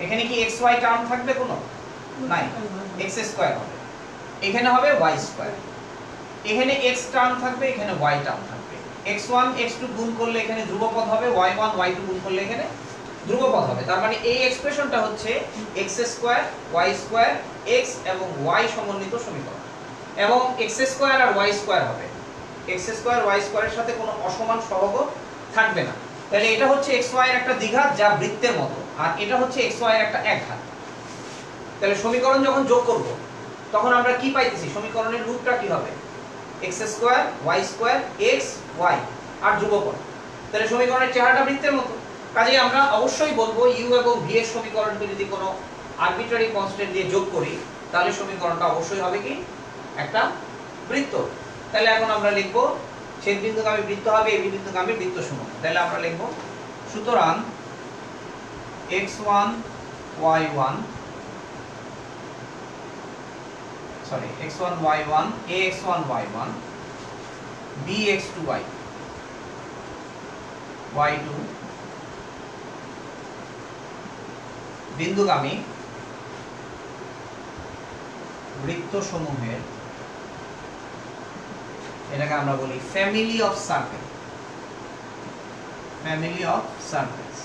এখানে কি x y টার্ম থাকবে কোনো? নাই, x স্কয়ার হবে, এখানে হবে y স্কয়ার, এখানে x টার্ম থাকবে, এখানে y টার্ম থাকবে, x1 x2 গুণ করলে এখানে ধ্রুবপদ হবে, y1 y2 গুণ করলে এখানে ধ্রুবপদ হবে। তার মানে এই এক্সপ্রেশনটা হচ্ছে x square y square x এবং y সমন্বিত সমীকরণ, এবং x স্কয়ার আর y স্কয়ার হবে, x স্কয়ার y স্কয়ারের সাথে কোনো অসমান সহগ থাকবে না। তাহলে এটা হচ্ছে xy এর একটা দ্বিঘাত যা বৃত্তের মতো, আর এটা হচ্ছে xy এর একটা একঘাত। তাহলে সমীকরণ যখন যোগ করব তখন আমরা কি পাইতেছি? সমীকরণের রূপটা কি হবে? x square y square x y আর ধ্রুবপদ। তাহলে সমীকরণের চেহারাটা বৃত্তের মতো। কাজেই আমরা অবশ্যই বলবো u এবং v এর সমীকরণকে যদি কোনো আরবিট্রারি কনস্ট্যান্ট দিয়ে যোগ করি তাহলে সমীকরণটা অবশ্যই হবে কি? একটা বৃত্ত। তাহলে এখন আমরা লিখব ছেদবিন্দুগামী বৃত্ত হবে এবি বিন্দুগামী বৃত্তসমূহ। তাহলে আমরা লিখব সুতরাং x1 y1 x1 y1 ax1 y1 bx2 y y2 বিন্দুগামী বৃত্তসমূহের, এটাকে আমরা বলি family of circle, family of circles.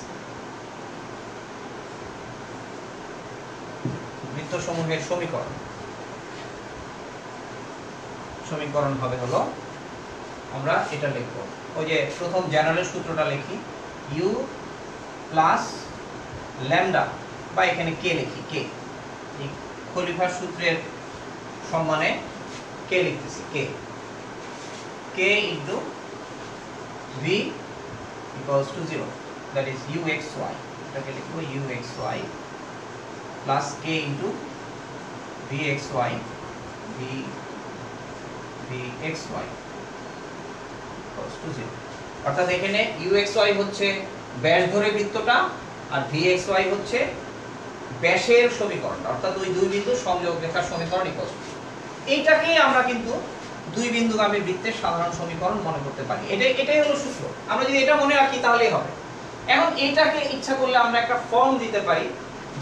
বৃত্তসমূহের সমীকরণ, সমীকরণ হবে হলো, আমরা এটা লিখব, ওই যে প্রথম জেনারেল সূত্রটা লিখি, u প্লাস ল্যামডা, বা এখানে কে লিখি, কে, এই খলিফার সূত্রের সম্মানে কে লিখতেছি, কে, কে into v equals to 0, that is uxy, এটাকে লিখব uxy plus k into vxy vxy equals to 0। অর্থাৎ এখানে uxy হচ্ছে ব্যাস ধরে বৃত্তটা, আর vxy হচ্ছে ব্যাসের সমীকরণ, অর্থাৎ ওই দুই বিন্দু সংযোগ রেখার সমীকরণ ইকুয়াল। এইটাকে আমরা কিন্তু দুই বিন্দুগামী বৃত্তের সাধারণ সমীকরণ মনে করতে পারি। এটাই হলো সূত্র। আমরা যদি এটা মনে রাখি তাহলেই হবে। এখন এটাকে ইচ্ছা করলে আমরা একটা ফর্ম দিতে পারি,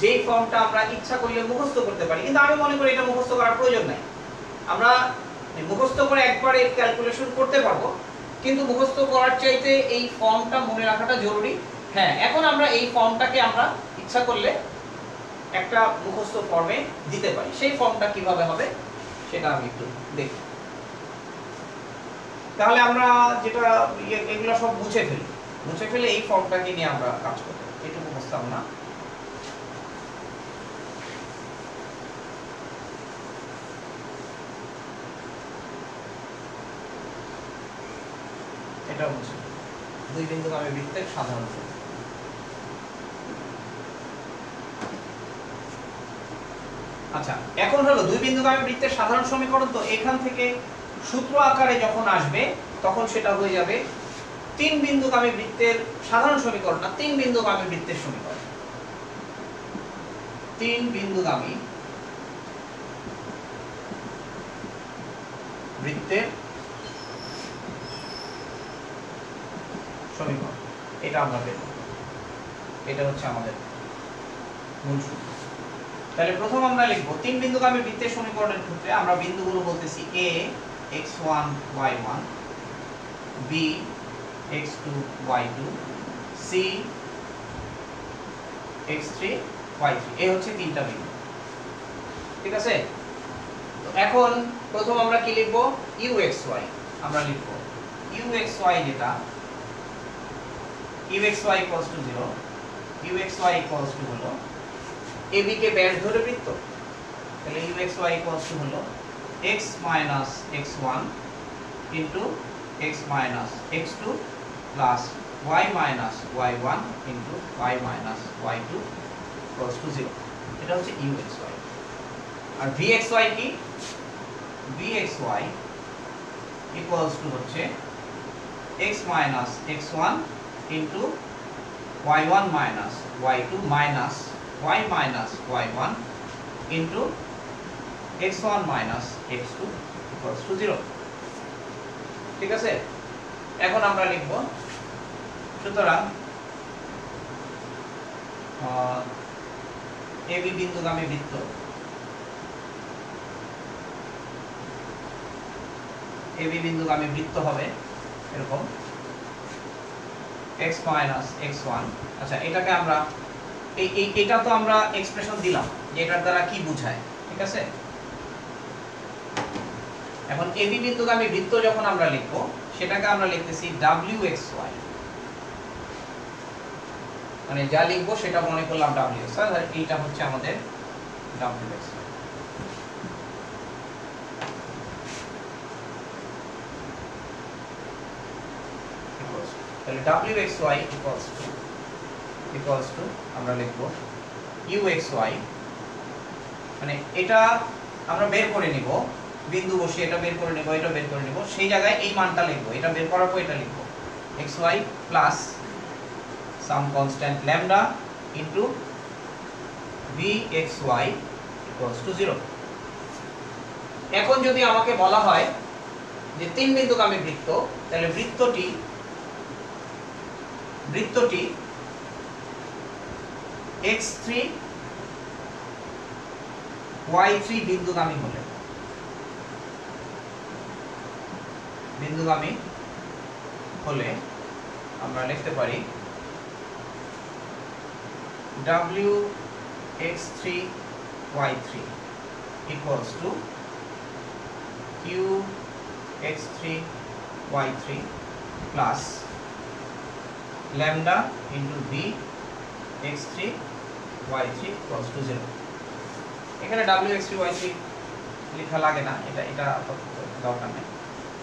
যেই ফর্মটা আমরা ইচ্ছা করলে মুখস্থ করতে পারি, কিন্তু আমি মনে করি এটা মুখস্থ করার প্রয়োজন নাই। আমরা মুখস্থ করে একবার এর ক্যালকুলেশন করতে পারবো, কিন্তু মুখস্থ করার চাইতে এই ফর্মটা মনে রাখাটা জরুরি। হ্যাঁ, এখন আমরা এই ফর্মটাকে আমরা ইচ্ছা করলে একটা মুখস্থ ফর্মে দিতে পারি। সেই ফর্মটা কিভাবে হবে সেটা আমি একটু দেখি। তাহলে আমরা যেটা এগুলো সব মুছে ফেলে এই ফর্মটাকে নিয়ে আমরা কাজ করব, এটুকু বুঝতাম না। এটা মুছে দুই বিন্দুগামী বৃত্তের সাধারণ সূত্র। আচ্ছা, এখন হলো দুই বিন্দুগামী বৃত্তের সাধারণ সমীকরণ, তো এখান থেকে সূত্র আকারে যখন আসবে তখন সেটা হয়ে যাবে তিন বিন্দুগামী বৃত্তের সাধারণ সমীকরণ, না তিন বিন্দুগামী বৃত্তের সমীকরণ। তিন বিন্দুগামী বৃত্তের সমীকরণ, এটা আমরা পেব, এটা হচ্ছে আমাদের মূল সূত্র। তাহলে প্রথম আমরা লিখব তিন বিন্দুগামী বৃত্তের সমীকরণের ক্ষেত্রে আমরা বিন্দুগুলো বলতেছি a x1 y1 b x2 y2 c x3 y3, এই হচ্ছে তিনটা বিন্দু। ঠিক আছে? তো এখন প্রথম আমরা কি লিখব? uxy। আমরা লিখব uxy, যেটা uxy equals to 0, uxy equals to হলো ab কে ব্যাস ধরে বৃত্ত, তাহলে uxy equals to হলো x minus x1 into x minus x2 plus y minus y1 into y minus y2 equals to 0। এটা হচ্ছে uxy। আর vxy কি? vxy equals to হচ্ছে x minus x1 into y1 minus y2 minus y minus y1 into x1 minus x2 equals to 0। ঠিক আছে? এখন আমরা লিখব সুতরাং এবি বিন্দুগামী বৃত্ত এবি বিন্দুগামী বৃত্ত হবে এরকম x - x1। আচ্ছা, এটাকে আমরা এটা তো আমরা এক্সপ্রেশন দিলাম যে এটার দ্বারা কি বোঝায়, ঠিক আছে। এখন এবি বিন্দুগামী বৃত্ত যখন আমরা লিখব সেটাকে আমরা লিখতেছি wxy, মানে যা লিখব সেটা মনে করলাম wxy, আর এইটা হচ্ছে আমাদের wxy। তাহলে wxy equals to আমরা লিখব uxy, মানে এটা আমরা বের করে নিব, বিন্দু বসিয়ে এটা বের করে নিব, এটা বের করে নিব, সেই জায়গায় এই মানটা লিখব, এটা বের করার পর এটা লিখব xy plus some constant lambda into vxy equals to 0। এখন যদি আমাকে বলা হয় যে তিন বিন্দুগামী বৃত্ত, তাহলে বৃত্তটি x3 y3 বিন্দুগামী হলে আমরা লিখতে পারি wx3 y3 equals to qx3 y3 plus lambda into v x3 y3 equals to 0। এখানে wx3 y3 লেখা লাগে না, এটা দরকার নেই।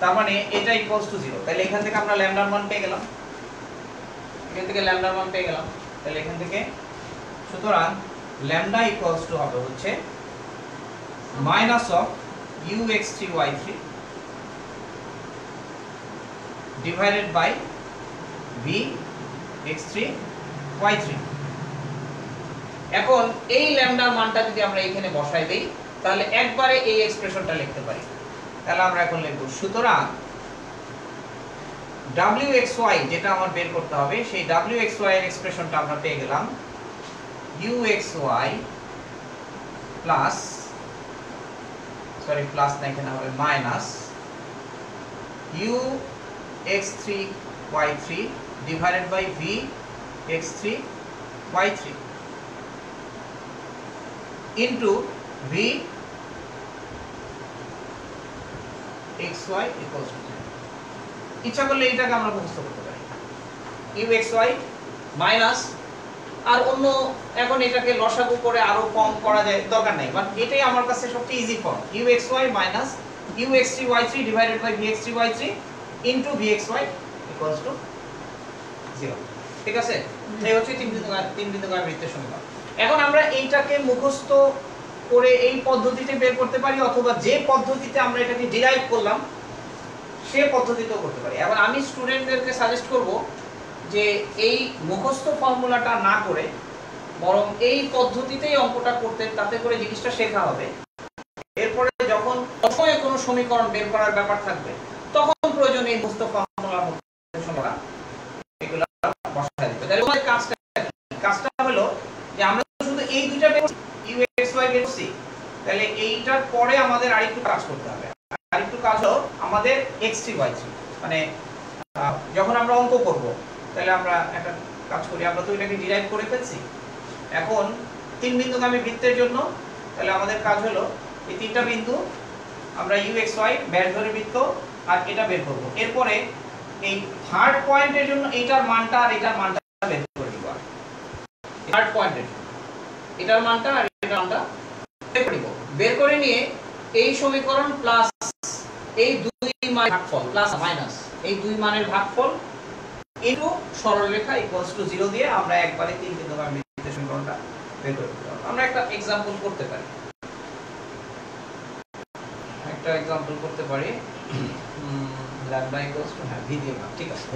তার মানে এটা ইকুয়ালস টু 0। তাহলে এখান থেকে আমরা ল্যামডার মান পেয়ে গেলাম, তাহলে এখান থেকে সুতরাং ল্যামডা ইকুয়ালস টু হবে হচ্ছে minus of ux3 y3 divided by v x3 y3। এখন এই ল্যামডার মানটা যদি আমরা এখানে বসাই দেই তাহলে একবারে এই এক্সপ্রেশনটা লিখতে পারি। তাহলে আমরা এখন লিখব সুতরাং wxy যেটা আমার বের করতে হবে, সেই wxy এর এক্সপ্রেশনটা আমরা পেয়ে গেলাম uxy প্লাস প্লাস না, এখানে হবে minus ux3 y3 divided by v x3 y3 into v xy equals to 0। ইচ্ছা করলে এটাকে আমরা মুখস্থ করতে পারি uxy মাইনাস, আর অন্য এখন এটাকে লসাগু করে আরো কম করা যায়, দরকার নাই, বাট এটাই আমার কাছে সবচেয়ে easy form, uxy minus ux3 y3 divided by vx3 y3 into vxy equals to 0। ঠিক আছে, এই হচ্ছে তিন বিন্দুগামী বৃত্তের সমীকরণ। এখন আমরা এইটাকে মুখস্থ করে এই পদ্ধতিতে বের করতে পারি, অথবা যে পদ্ধতিতে আমরা এটাকে ডিরাইভ করলাম সেই পদ্ধতিতেও করতে পারি। এখন আমি স্টুডেন্টদেরকে সাজেস্ট করব যে এই মুখস্থ ফর্মুলাটা না করে বরং এই পদ্ধতিতেই অঙ্কটা করতে, তাতে করে জিনিসটা শেখা হবে। এরপরে যখন অসময়ে কোনো সমীকরণ বের করার ব্যাপার থাকবে তখন প্রয়োজন এই মুখস্থ ফর্মুলার মধ্যে সমরা এগুলো বসায় দিতে। তাহলে আমাদের কাজটা হলো যে আমরা শুধু এই দুইটা uxy বের করছি, তাহলে এইটার পরে আমাদের আরেকটু কাজ করতে হবে। আরেকটু কাজ হলো আমাদের x3 y3, মানে যখন আমরা অঙ্ক করব তাহলে আমরা একটা কাজ করি, আমরা তো এটাকে ডিরাইভ করে ফেলছি। এখন তিন বিন্দুগামী বৃত্তের জন্য তাহলে আমাদের কাজ হলো এই তিনটা বিন্দু আমরা uxy ব্যাস ধরে বৃত্ত আর এটা বের করব। এরপরে এই থার্ড পয়েন্টের জন্য এইটার মানটা আর এটার মানটা বের করে দিব। থার্ড পয়েন্টের এটার মানটা আর এটার মানটা বের করে দিব। বের করে নিয়ে এই সমীকরণ প্লাস এই দুই মানের ভাগফল প্লাস মাইনাস এই দুই মানের ভাগফল ইনটু সরলরেখা ইকুয়ালস টু 0 দিয়ে আমরা একবারে তিন বিন্দুগামী বৃত্তের সমীকরণটা বের করে দিতে পারব। আমরা একটা एग्जांपल করতে পারি, ল্যামডা ইকুয়ালস টু v দিয়ে না, ঠিক আছে,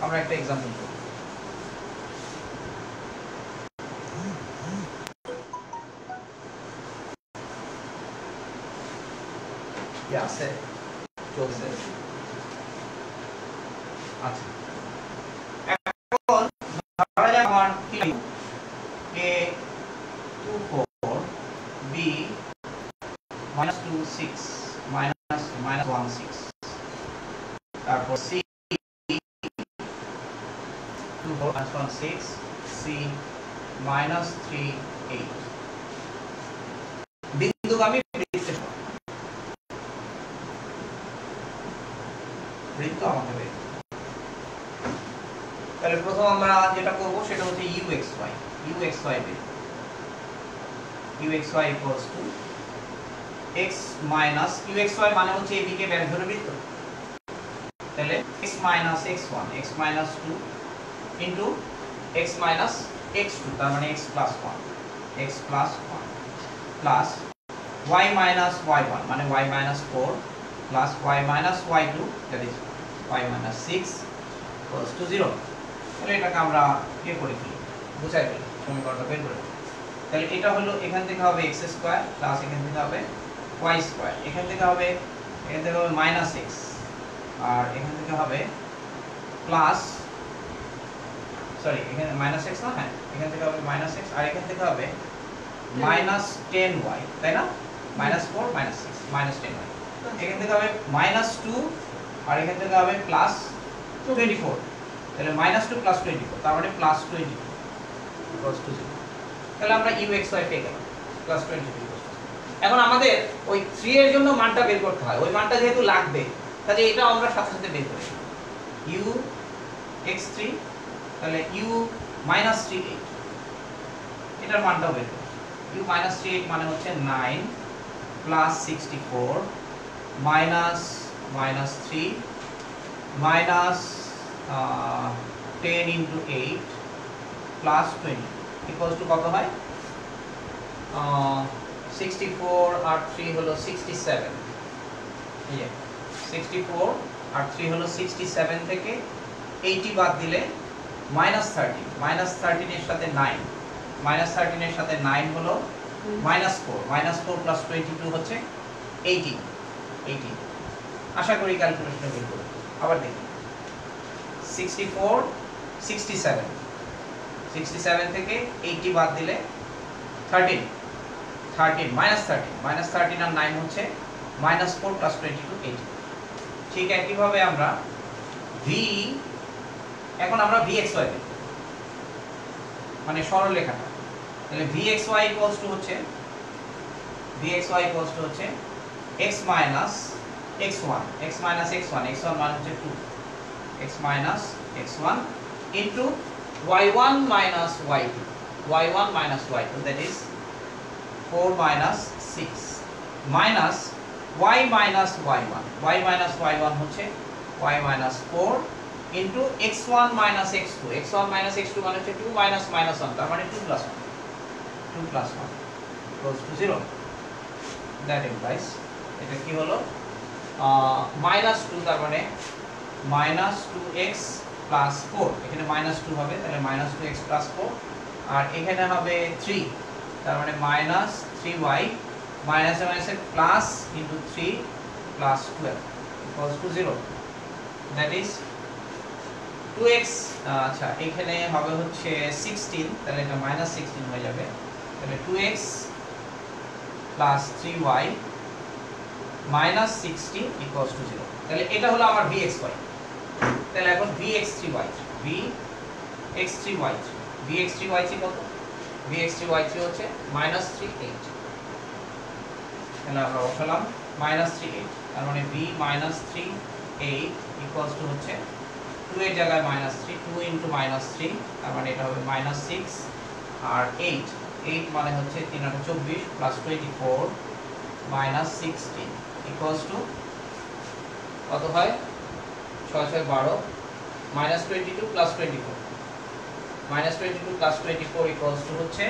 আমরা একটা एग्जांपल করব। আছে চলছে আচ্ছা, এখন ধরা যাক আমার কি a 2 4 b -2 6 -1 6, তারপর c 2 4 -1 6, c -3 8 বিন্দুগামী বৃত্তের বৃত্ত আমাকে বের করতে হবে। তাহলে প্রথম আমরা যেটা করব সেটা হচ্ছে uxy বের করব। uxy x minus uxy মানে হচ্ছে এদিকে ব্যাস ধরে বৃত্ত, তাহলে x minus x1 x minus 2 into x minus x2, তার মানে x plus 1 plus y minus y1 মানে y minus 4 plus y minus y2 that is y minus 6 equals to 0। তাহলে এটাকে আমরা কি করে ফেলি, বুঝাই ফেলি, সমীকরণটা বের করে ফেলি। তাহলে এটা হলো এখান থেকে হবে x স্কয়ার প্লাস এখান থেকে হবে y স্কয়ার, এখান থেকে হবে মাইনাস x আর এখান থেকে হবে প্লাস সরি এখানে মাইনাস x না, হ্যাঁ এখান থেকে হবে মাইনাস x আর এখান থেকে হবে মাইনাস 10y, তাই না, মাইনাস 4 মাইনাস 6 মাইনাস 10y, এখান থেকে হবে মাইনাস 2 আর এখান থেকে হবে প্লাস 24, তাহলে মাইনাস 2 প্লাস 24 তার মানে প্লাস 24 ইকুয়ালস টু 0। তাহলে আমরা uxy পেয়ে গেলাম প্লাস 24। এখন আমাদের ওই 3 এর জন্য মানটা বের করতে হয়, ওই মানটা যেহেতু লাগবে তাহলে এটা আমরা সাথে সাথে বের করি u x3 তাহলে u minus 3 8 এটার মানটা বের করি। u minus 3 8 মানে হচ্ছে 9 plus 64 minus 3 minus 10 into 8 plus 20 equals to কত হয়, 64 আর 3 হলো 67, এই যে 64 আর 3 হলো 67 থেকে 80 বাদ দিলে -13 এর সাথে 9 -13 এর সাথে 9 হলো -4 প্লাস 22 হচ্ছে 18। আশা করি ক্যালকুলেশনটা বের করব। আবার দেখি 64 67 থেকে 80 বাদ দিলে 13 -13 আর 9 হচ্ছে -4 প্লাস 22 18। ঠিক একইভাবে আমরা এখন আমরা vxy দেখব, মানে সরলরেখাটা। তাহলে vxy ইকুয়ালস টু হচ্ছে x minus x1 মানে হচ্ছে 2 x minus x1 into y1 minus y2 that is 4 minus 6 minus y minus y1 হচ্ছে y minus 4 into x1 minus x2 মানে হচ্ছে 2 minus 1 তার মানে 2 plus 1 equals to 0। that implies এটা কি হলো minus 2 তার মানে minus 2x plus 4, এখানে minus 2 হবে তাহলে minus 2x plus 4 আর এখানে হবে 3 তার মানে minus 3y minus plus into 3 plus 12 equals to 0। that is 2x আচ্ছা এখানে হবে হচ্ছে 16 তাহলে এটা -16 হয়ে যাবে, তাহলে 2x plus 3y minus 16 equals to 0। তাহলে এটা হলো আমার vxy। তাহলে এখন vx3y3 কত, vx3y3 হচ্ছে -3 8, তাহলে আমরা বসালাম -3 8 তার মানে v -3 8 equals to হচ্ছে 2 এর জায়গায় -3 2 into -3 তার মানে এটা হবে -6 আর 8 মানে হচ্ছে 3 8 24 plus 24 minus 16 equals to কত হয় 6 6 12 -22 plus 24 equals to হচ্ছে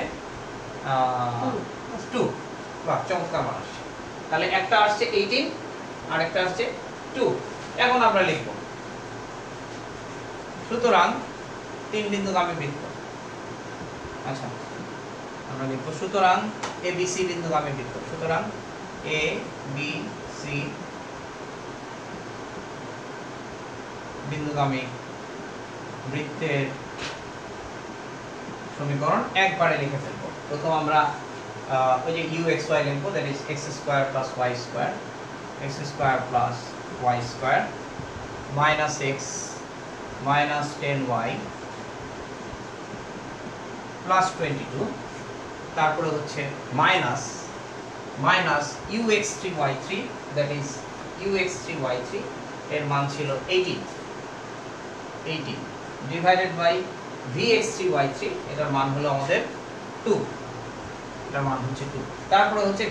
2। বাহ চমৎকার মান আসছে। তাহলে একটা আসছে 18 আর একটা আসছে 2। এখন আমরা লিখব সুতরাং 3 বিন্দুগামী বৃত্ত। আচ্ছা আমরা লিখব সুতরাং ABC বিন্দুগামী বৃত্ত। সুতরাং ABC বিন্দুগামী বৃত্তের সমীকরণ একবারে লিখে ফেলবো। প্রথম আমরা ওই যে u(x,y) লিখবো, that is x² + y² x² + y² -x - 10y +22, তারপরে হচ্ছে minus ux3y3, that is ux3y3 এর মান ছিল 18 ডিভাইডেড বাই vx3y3, এটার মান হলো আমাদের 2, এটার মান হচ্ছে 2। তারপরে হচ্ছে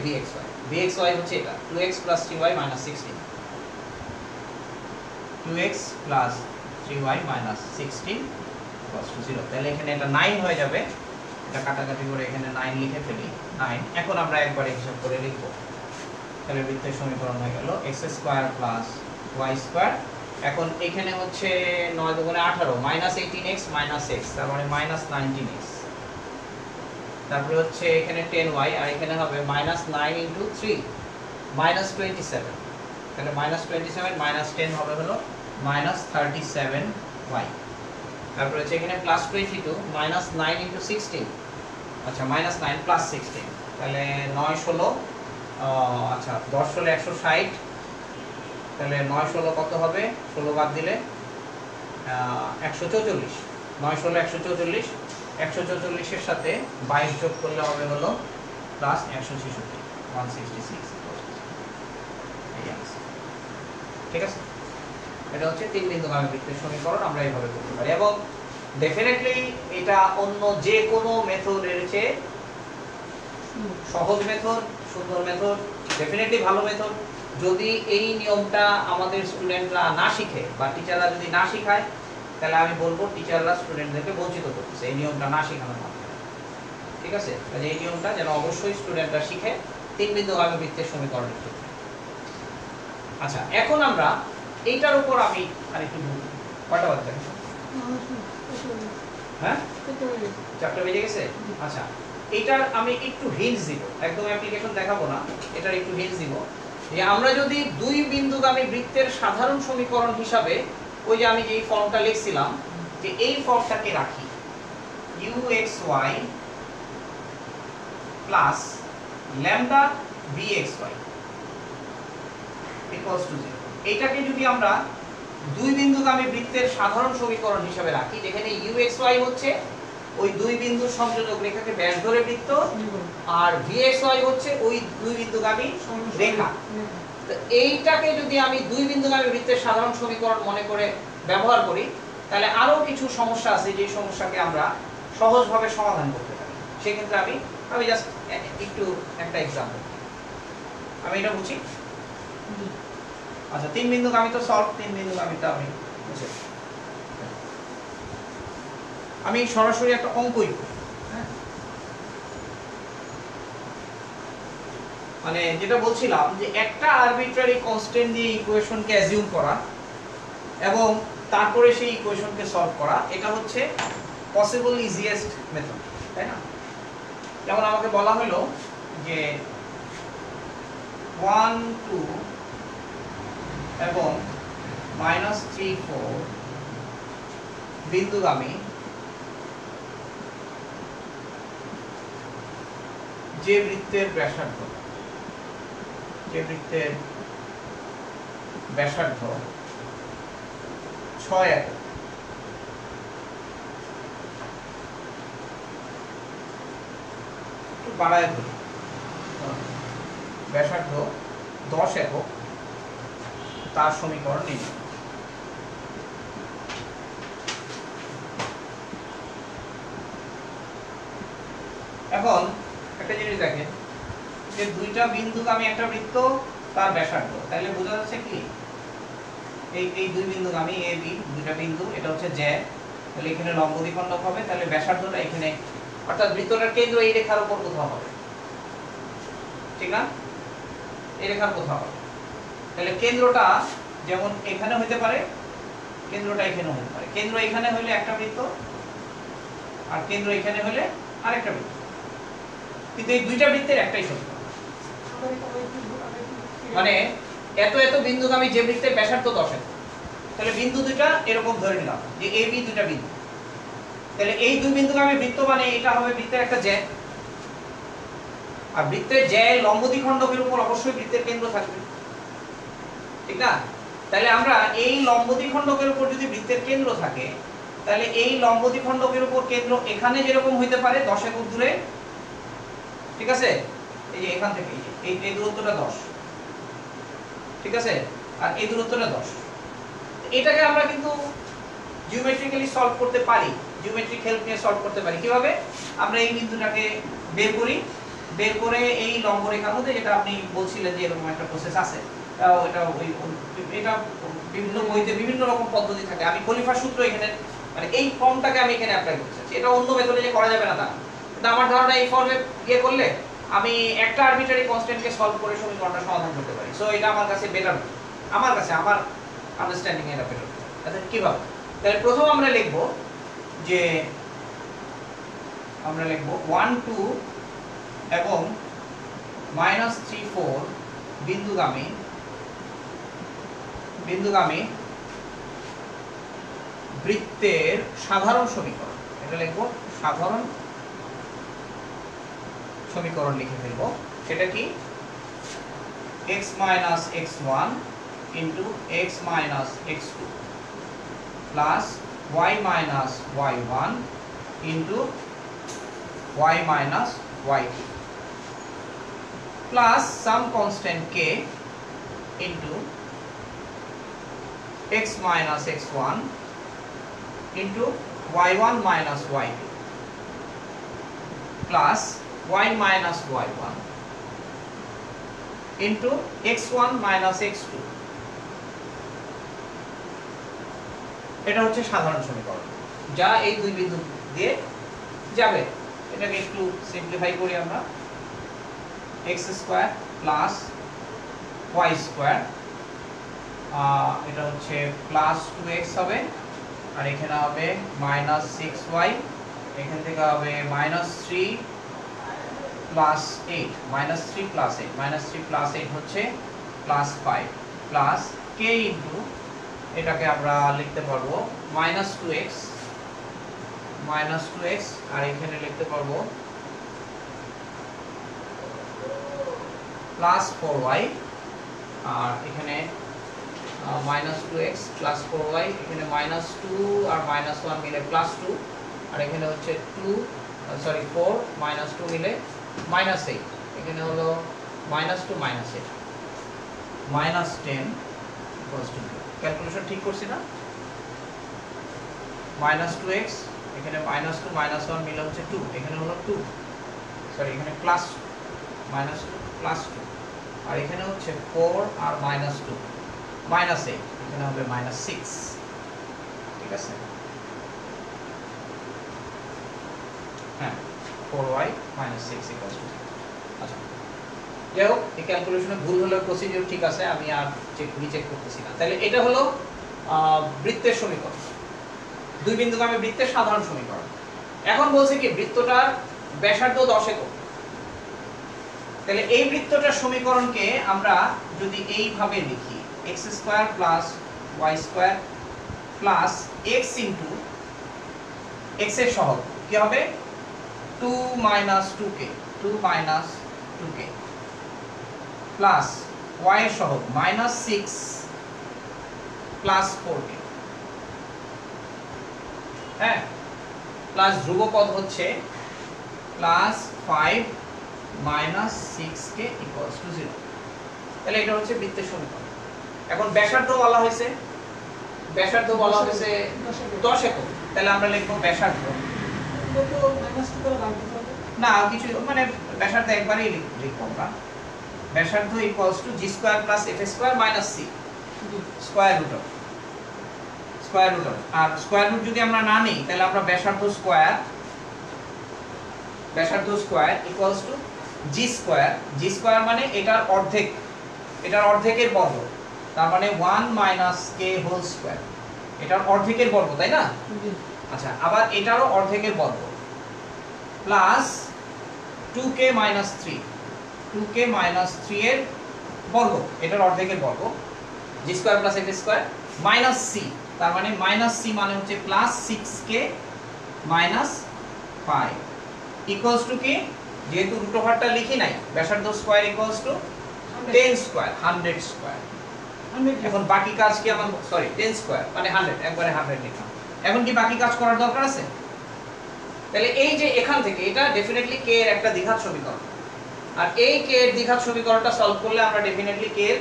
vxy হচ্ছে এটা 2x + 3y - 16 2x + 3y - 16 = 0। তাহলে এখানে এটা 9 হয়ে যাবে, এটা কাটাকাটি করে এখানে 9 লিখে ফেলি 9। এখন আমরা একবারে হিসাব করে লিখব। তাহলে বৃত্তের সমীকরণ হয়ে গেল x² + y²। এখন এখানে হচ্ছে 9 দুগুণে 18 -18x - x, তার মানে -19x। তারপরে হচ্ছে এখানে 10y, আর এখানে হবে -9 × 3 -27, তাহলে -27 - 10 হবে হলো -37y। তারপরে হচ্ছে এখানে +22 -9 × 16, আচ্ছা -9 + 16, তাহলে 9 16, আচ্ছা 10 16 160, তাহলে 9 16 কত হবে, 16 বাদ দিলে 144, 9 16 144, 144 এর সাথে 22 যোগ করলে হবে হলো +166 166। ঠিক আছে, এটা হচ্ছে 3 বিন্দুগামী বৃত্তের সমীকরণ। আমরা এইভাবে করতে পারি, এবং ডেফিনেটলি এটা অন্য যে কোনো মেথডের চেয়ে সহজ মেথড, সুন্দর মেথড, ডেফিনেটলি ভালো মেথড। যদি এই নিয়মটা আমাদের স্টুডেন্টরা না শিখে বা টিচাররা যদি না শেখায়, তাহলে আমি বলবো টিচাররা স্টুডেন্টদেরকে বঞ্চিত করতেছে এই নিয়মটা না শেখানোর মাধ্যমে। ঠিক আছে, তাহলে এই নিয়মটা যেন অবশ্যই স্টুডেন্টরা শিখে 3 বিন্দুগামী বৃত্তের সমীকরণের ক্ষেত্রে। আচ্ছা, এখন আমরা এইটার উপর আমি আরেকটু কয়টা বাজে? হ্যাঁ, 4টা বেজে গেছে। আচ্ছা, এইটার আমি একটু হিন্টস দিব, একদম অ্যাপ্লিকেশন দেখাবো না, এটার একটু হিন্টস দিব যে আমরা যদি 2 বিন্দুগামী বৃত্তের সাধারণ সমীকরণ হিসাবে ওই যে আমি যে ফর্মটা লিখছিলাম, যে এই ফর্মটাকে রাখি uxy প্লাস ল্যামডা vxy = 0, এইটাকে যদি আমরা 2 বিন্দুগামী বৃত্তের সাধারণ সমীকরণ হিসাবে রাখি, যেখানে uxy হচ্ছে ওই 2 বিন্দুর সংযোজক রেখাকে ব্যাস ধরে বৃত্ত, আর vxy হচ্ছে ওই 2 বিন্দুগামী রেখা। তো এইটাকে যদি আমি 2 বিন্দুগামী বৃত্তের সাধারণ সমীকরণ মনে করে ব্যবহার করি, তাহলে আরো কিছু সমস্যা আছে যে সমস্যাকে আমরা সহজভাবে সমাধান করতে পারি। সেক্ষেত্রে আমি জাস্ট একটু একটা एग्जांपल, আমি এটা বুঝি। আচ্ছা, 3 বিন্দুগামী তো সলভ, 3 বিন্দুগামীটা আমি বুঝি। আমি সরাসরি একটা অঙ্কই করি, হ্যাঁ, মানে যেটা বলছিলাম যে একটা আরবিট্রারি কনস্ট্যান্ট দিয়ে ইকুয়েশনকে অ্যাজিউম করা এবং তারপরে সেই ইকুয়েশনকে সলভ করা, এটা হচ্ছে পসিবল ইজিয়েস্ট মেথড, তাই না? যেমন আমাকে বলা হলো যে 1 2 এবং -3 4 বিন্দুগামী যে বৃত্তের ব্যাসার্ধ 6 একক, একটু বাড়ায় ধরি, ব্যাসার্ধ 10 একক, তার সমীকরণ নির্ণয়। এখন একটা জিনিস দেখেন যে 2টা বিন্দুগামী একটা বৃত্ত, তার ব্যাসার্ধ, তাহলে বোঝা যাচ্ছে কি এই 2 বিন্দুগামী এ বি, 2টা বিন্দু, এটা হচ্ছে জ্যা, তাহলে এখানে লম্ব দ্বিখণ্ডক হবে, তাহলে ব্যাসার্ধটা এখানে, অর্থাৎ বৃত্তটার কেন্দ্র এই রেখার উপর কোথাও হবে, ঠিক না? এই রেখার কোথাও হবে। তাহলে কেন্দ্রটা যেমন এখানে হতে পারে, কেন্দ্রটা এখানেও হতে পারে। কেন্দ্র এখানে হলে একটা বৃত্ত, আর কেন্দ্র এখানে হলে আরেকটা বৃত্ত, কিন্তু এই 2টা বৃত্তের একটাই সত্য। মানে এত বিন্দুগামী যে বৃত্তের ব্যাসার্ধ 10 একক, তাহলে বিন্দু দুইটা এরকম ধরে নিলাম যে এ বি দুইটা বিন্দু, তাহলে এই দুই বিন্দুকে আমি বৃত্ত মানে এটা হবে বৃত্তের একটা জ্যা, আর বৃত্তের জ্যায়ের লম্ব দ্বিখণ্ডকের উপর অবশ্যই বৃত্তের কেন্দ্র থাকবে, ঠিক না? তাহলে আমরা এই লম্ব দ্বিখণ্ডকের উপর যদি বৃত্তের কেন্দ্র থাকে, তাহলে এই লম্ব দ্বিখণ্ডকের উপর কেন্দ্র এখানে যেরকম হইতে পারে 10 একক দূরে, ঠিক আছে? এই যে এখান থেকে এই দূরত্বটা 10, ঠিক আছে, আর এই দূরত্বটা 10। এটাকে আমরা কিন্তু জিওমেট্রিক্যালি সলভ করতে পারি, জিওমেট্রিক হেল্প নিয়ে সলভ করতে পারি। কিভাবে? আমরা এই বিন্দুটাকে বের করি, বের করে এই লম্ব রেখার মধ্যে, যেটা আপনি বলছিলেন যে এরকম একটা প্রসেস আছে, এটা বিভিন্ন বইতে বিভিন্ন রকম পদ্ধতি থাকে। আমি খলিফার সূত্র এখানে মানে এই ফর্মটাকে আমি এখানে অ্যাপ্লাই করতে চাচ্ছি। এটা অন্য মেথডে যে করা যাবে না তা, কিন্তু আমার ধারণা এই ফর্মে ইয়ে করলে আমি একটা আরবিটারি কনস্ট্যান্টকে সলভ করে সমীকরণটা সমাধান করতে পারি। সো এটা আমার কাছে বেটার, আমার আন্ডারস্ট্যান্ডিং এটা বেটার। আচ্ছা কিভাবে? তাহলে প্রথম আমরা লিখব যে 1 2 এবং -3 4 বিন্দুগামী বৃত্তের সাধারণ সমীকরণ, এটা লিখব সাধারণ সমীকরণ লিখে ফেলব। সেটা কি? x - x1 x - x2 plus y - y1 y - y2 plus some constant k into x - x1 y1 - y2 plus y - y1 x1 - x2। এটা হচ্ছে সাধারণ সমীকরণ যা এই দুই বিন্দু দিয়ে যাবে। এটাকে একটু সিম্পলিফাই করি আমরা, x² প্লাস y², এটা হচ্ছে প্লাস 2x হবে, আর এখানে হবে -6y, এখান থেকে হবে -3 প্লাস 8, -3 প্লাস 8, -3 প্লাস 8 হচ্ছে প্লাস 5 প্লাস k ইনটু, এটাকে আমরা লিখতে পারবো -2x, আর এখানে লিখতে পারবো প্লাস 4y, আর এখানে -2x প্লাস 4y, এখানে -2 আর -1 মিলে +2, আর এখানে হচ্ছে 4 -2 মিলে -8, এখানে হলো -2 -8 -10 ক্যালকুলেশন ঠিক করছি না? -2x, এখানে -2 -1 মিলে হচ্ছে 2, এখানে হলো 2, এখানে +2 +2, আর এখানে হচ্ছে 4 আর -2 -8, এখানে হবে -6, ঠিক আছে? হ্যাঁ, 4y - 6 = 0। আচ্ছা, যাই হোক, এই ক্যালকুলেশনে ভুল হলে প্রসিডিউর ঠিক আছে, আমি আর রিচেক করতেছি না। তাহলে এটা হলো বৃত্তের সমীকরণ, দুই বিন্দুগামী বৃত্তের সাধারণ সমীকরণ। এখন বলছে কি বৃত্তটার ব্যাসার্ধ 10 একক। তাহলে এই বৃত্তটার সমীকরণকে আমরা যদি এইভাবে লিখি, x² + y² plus x into x এর সহগ কি হবে 2 - 2k প্লাস y এর সহগ -6 প্লাস 4k, হ্যাঁ, প্লাস ধ্রুবপদ হচ্ছে প্লাস 5 - 6k = 0। তাহলে এটা হচ্ছে বৃত্তের সমীকরণ। এখন ব্যাসার্ধ বলা হয়েছে 10 একক। তাহলে আমরা লিখব ব্যাসার্ধ, না কিছু মানে ব্যাসার্ধ একবারই লিখব আমরা, ব্যাসার্ধ = g² + f² - c square root of, আর স্কয়ার রুট যদি আমরা না নিই তাহলে আমরা ব্যাসার্ধ স্কয়ার = g² মানে এটার অর্ধেকের বর্গ, তার মানে 1 - k হোল স্কয়ার, এটার অর্ধেকের বর্গ, তাই না? আচ্ছা, আবার এটারও অর্ধেকের বর্গ প্লাস 2k - 3 এর বর্গ, এটার অর্ধেকের বর্গ, g² + f² মাইনাস সি, তার মানে মাইনাস সি মানে হচ্ছে plus 6k minus 5 equals to কি, যেহেতু রুট ওভারটা লিখি নাই, ব্যাসার্ধ square equals to 10 square 100 square. এখন বাকি কাজ কি আমার, সরি 10 স্কয়ার মানে 100, একবারে 100 লিখলাম। এখন কি বাকি কাজ করার দরকার আছে? তাহলে এই যে এখান থেকে এটা ডেফিনেটলি k এর একটা দ্বিঘাত সমীকরণ, আর এই k এর দ্বিঘাত সমীকরণটা সলভ করলে আমরা ডেফিনেটলি k এর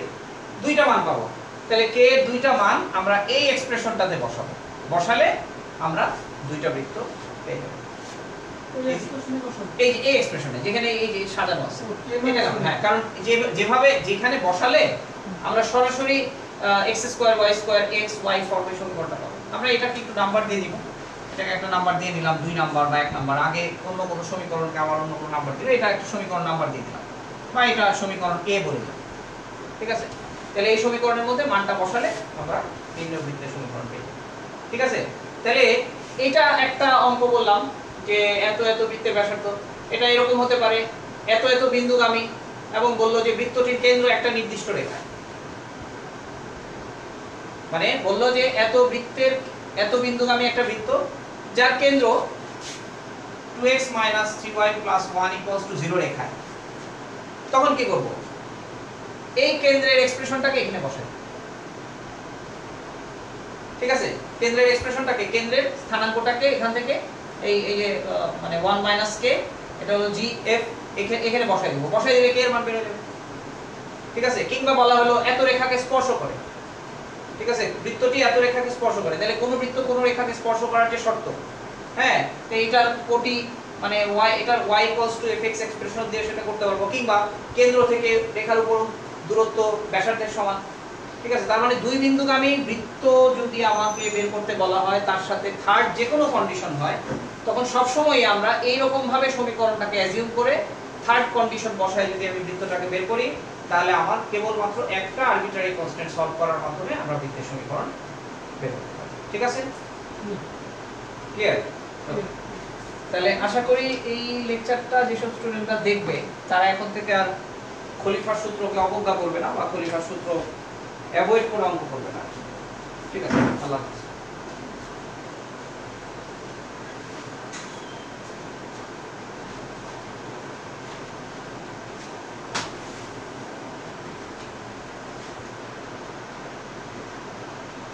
দুইটা মান পাবো। তাহলে k এর দুইটা মান আমরা এই এক্সপ্রেশনটাতে বসাবো, বসালে আমরা দুইটা বৃত্ত পেয়ে যাব। এই এই এক্সপ্রেশনে যেখানে এই যে সাজানো আছে এটা, হ্যাঁ, কারণ যেভাবে যেখানে বসালে আমরা সরাসরি x square y square x y ফর্মে সমীকরণটা পাবো। আমরা এটাকে একটু নাম্বার দিয়ে দিব, এটাকে একটা নাম্বার দিয়ে নিলাম 2 নাম্বার বা 1 নাম্বার, আগে অন্য কোনো সমীকরণকে আবার অন্য কোনো নাম্বার দিলে এটা একটা সমীকরণ নাম্বার দিয়ে দিলাম, বা এটা সমীকরণ a বলে দিলাম, ঠিক আছে? তাহলে এই সমীকরণের মধ্যে মানটা বসালে আমরা নির্ণয় বৃত্তের সমীকরণ পেয়ে যাব, ঠিক আছে? তাহলে এটা একটা অঙ্ক বললাম যে এত এত বৃত্তের ব্যাসার্ধ, এটা এরকম হতে পারে এত এত বিন্দুগামী, এবং বললো যে বৃত্তটির কেন্দ্র একটা নির্দিষ্ট রেখায়, মানে বললো যে এত বৃত্তের এত বিন্দুগামী একটা বৃত্ত যার কেন্দ্র 2x 3y 1 0 রেখায়। তখন কি করব, এই কেন্দ্রের এক্সপ্রেশনটাকে এখানে বসাই, ঠিক আছে? কেন্দ্রের এক্সপ্রেশনটাকে, কেন্দ্রের স্থানাঙ্কটাকে এখান থেকে এই এই যে মানে 1 - k, এটা হলো gf, এখানে বসাই দেব, বসাই দিলে k এর মান বের হয়ে যাবে, ঠিক আছে? কিংবা বলা হলো এত রেখাকে স্পর্শ করে, ঠিক আছে? বৃত্তটি এত রেখাকে স্পর্শ করে, তাহলে কোন বৃত্ত কোন রেখাকে স্পর্শ করার যে শর্ত, হ্যাঁ, তো এইটার কোটি মানে y, এটার y fx এক্সপ্রেশন দিয়ে সেটা করতে পারবো, কিংবা কেন্দ্র থেকে রেখার উপর দূরত্ব ব্যাসার্ধের সমান, ঠিক আছে? তার মানে দুই বিন্দুগামী বৃত্ত যদি আমাকে বের করতে বলা হয়, তার সাথে থার্ড যে কোনো কন্ডিশন হয়, তখন সব সময় আমরা এই রকম ভাবে সমীকরণটাকে অ্যাজিউম করে থার্ড কন্ডিশন বসায় যদি আমি বৃত্তটাকে বের করি, তাহলে আমার কেবলমাত্র একটা আরবিট্রারি কনস্ট্যান্ট সলভ করার মাধ্যমে আমরা বৃত্তের সমীকরণ বের করতে পারি, ঠিক আছে? ক্লিয়ার? তাহলে আশা করি এই লেকচারটা যেসব স্টুডেন্টরা দেখবে তারা এখন থেকে আর খলিফার সূত্রকে অবজ্ঞা করবে না, বা খলিফার সূত্র অ্যাভয়েড করে অঙ্ক করবে না, ঠিক আছে? আল্লাহ হাফেজ।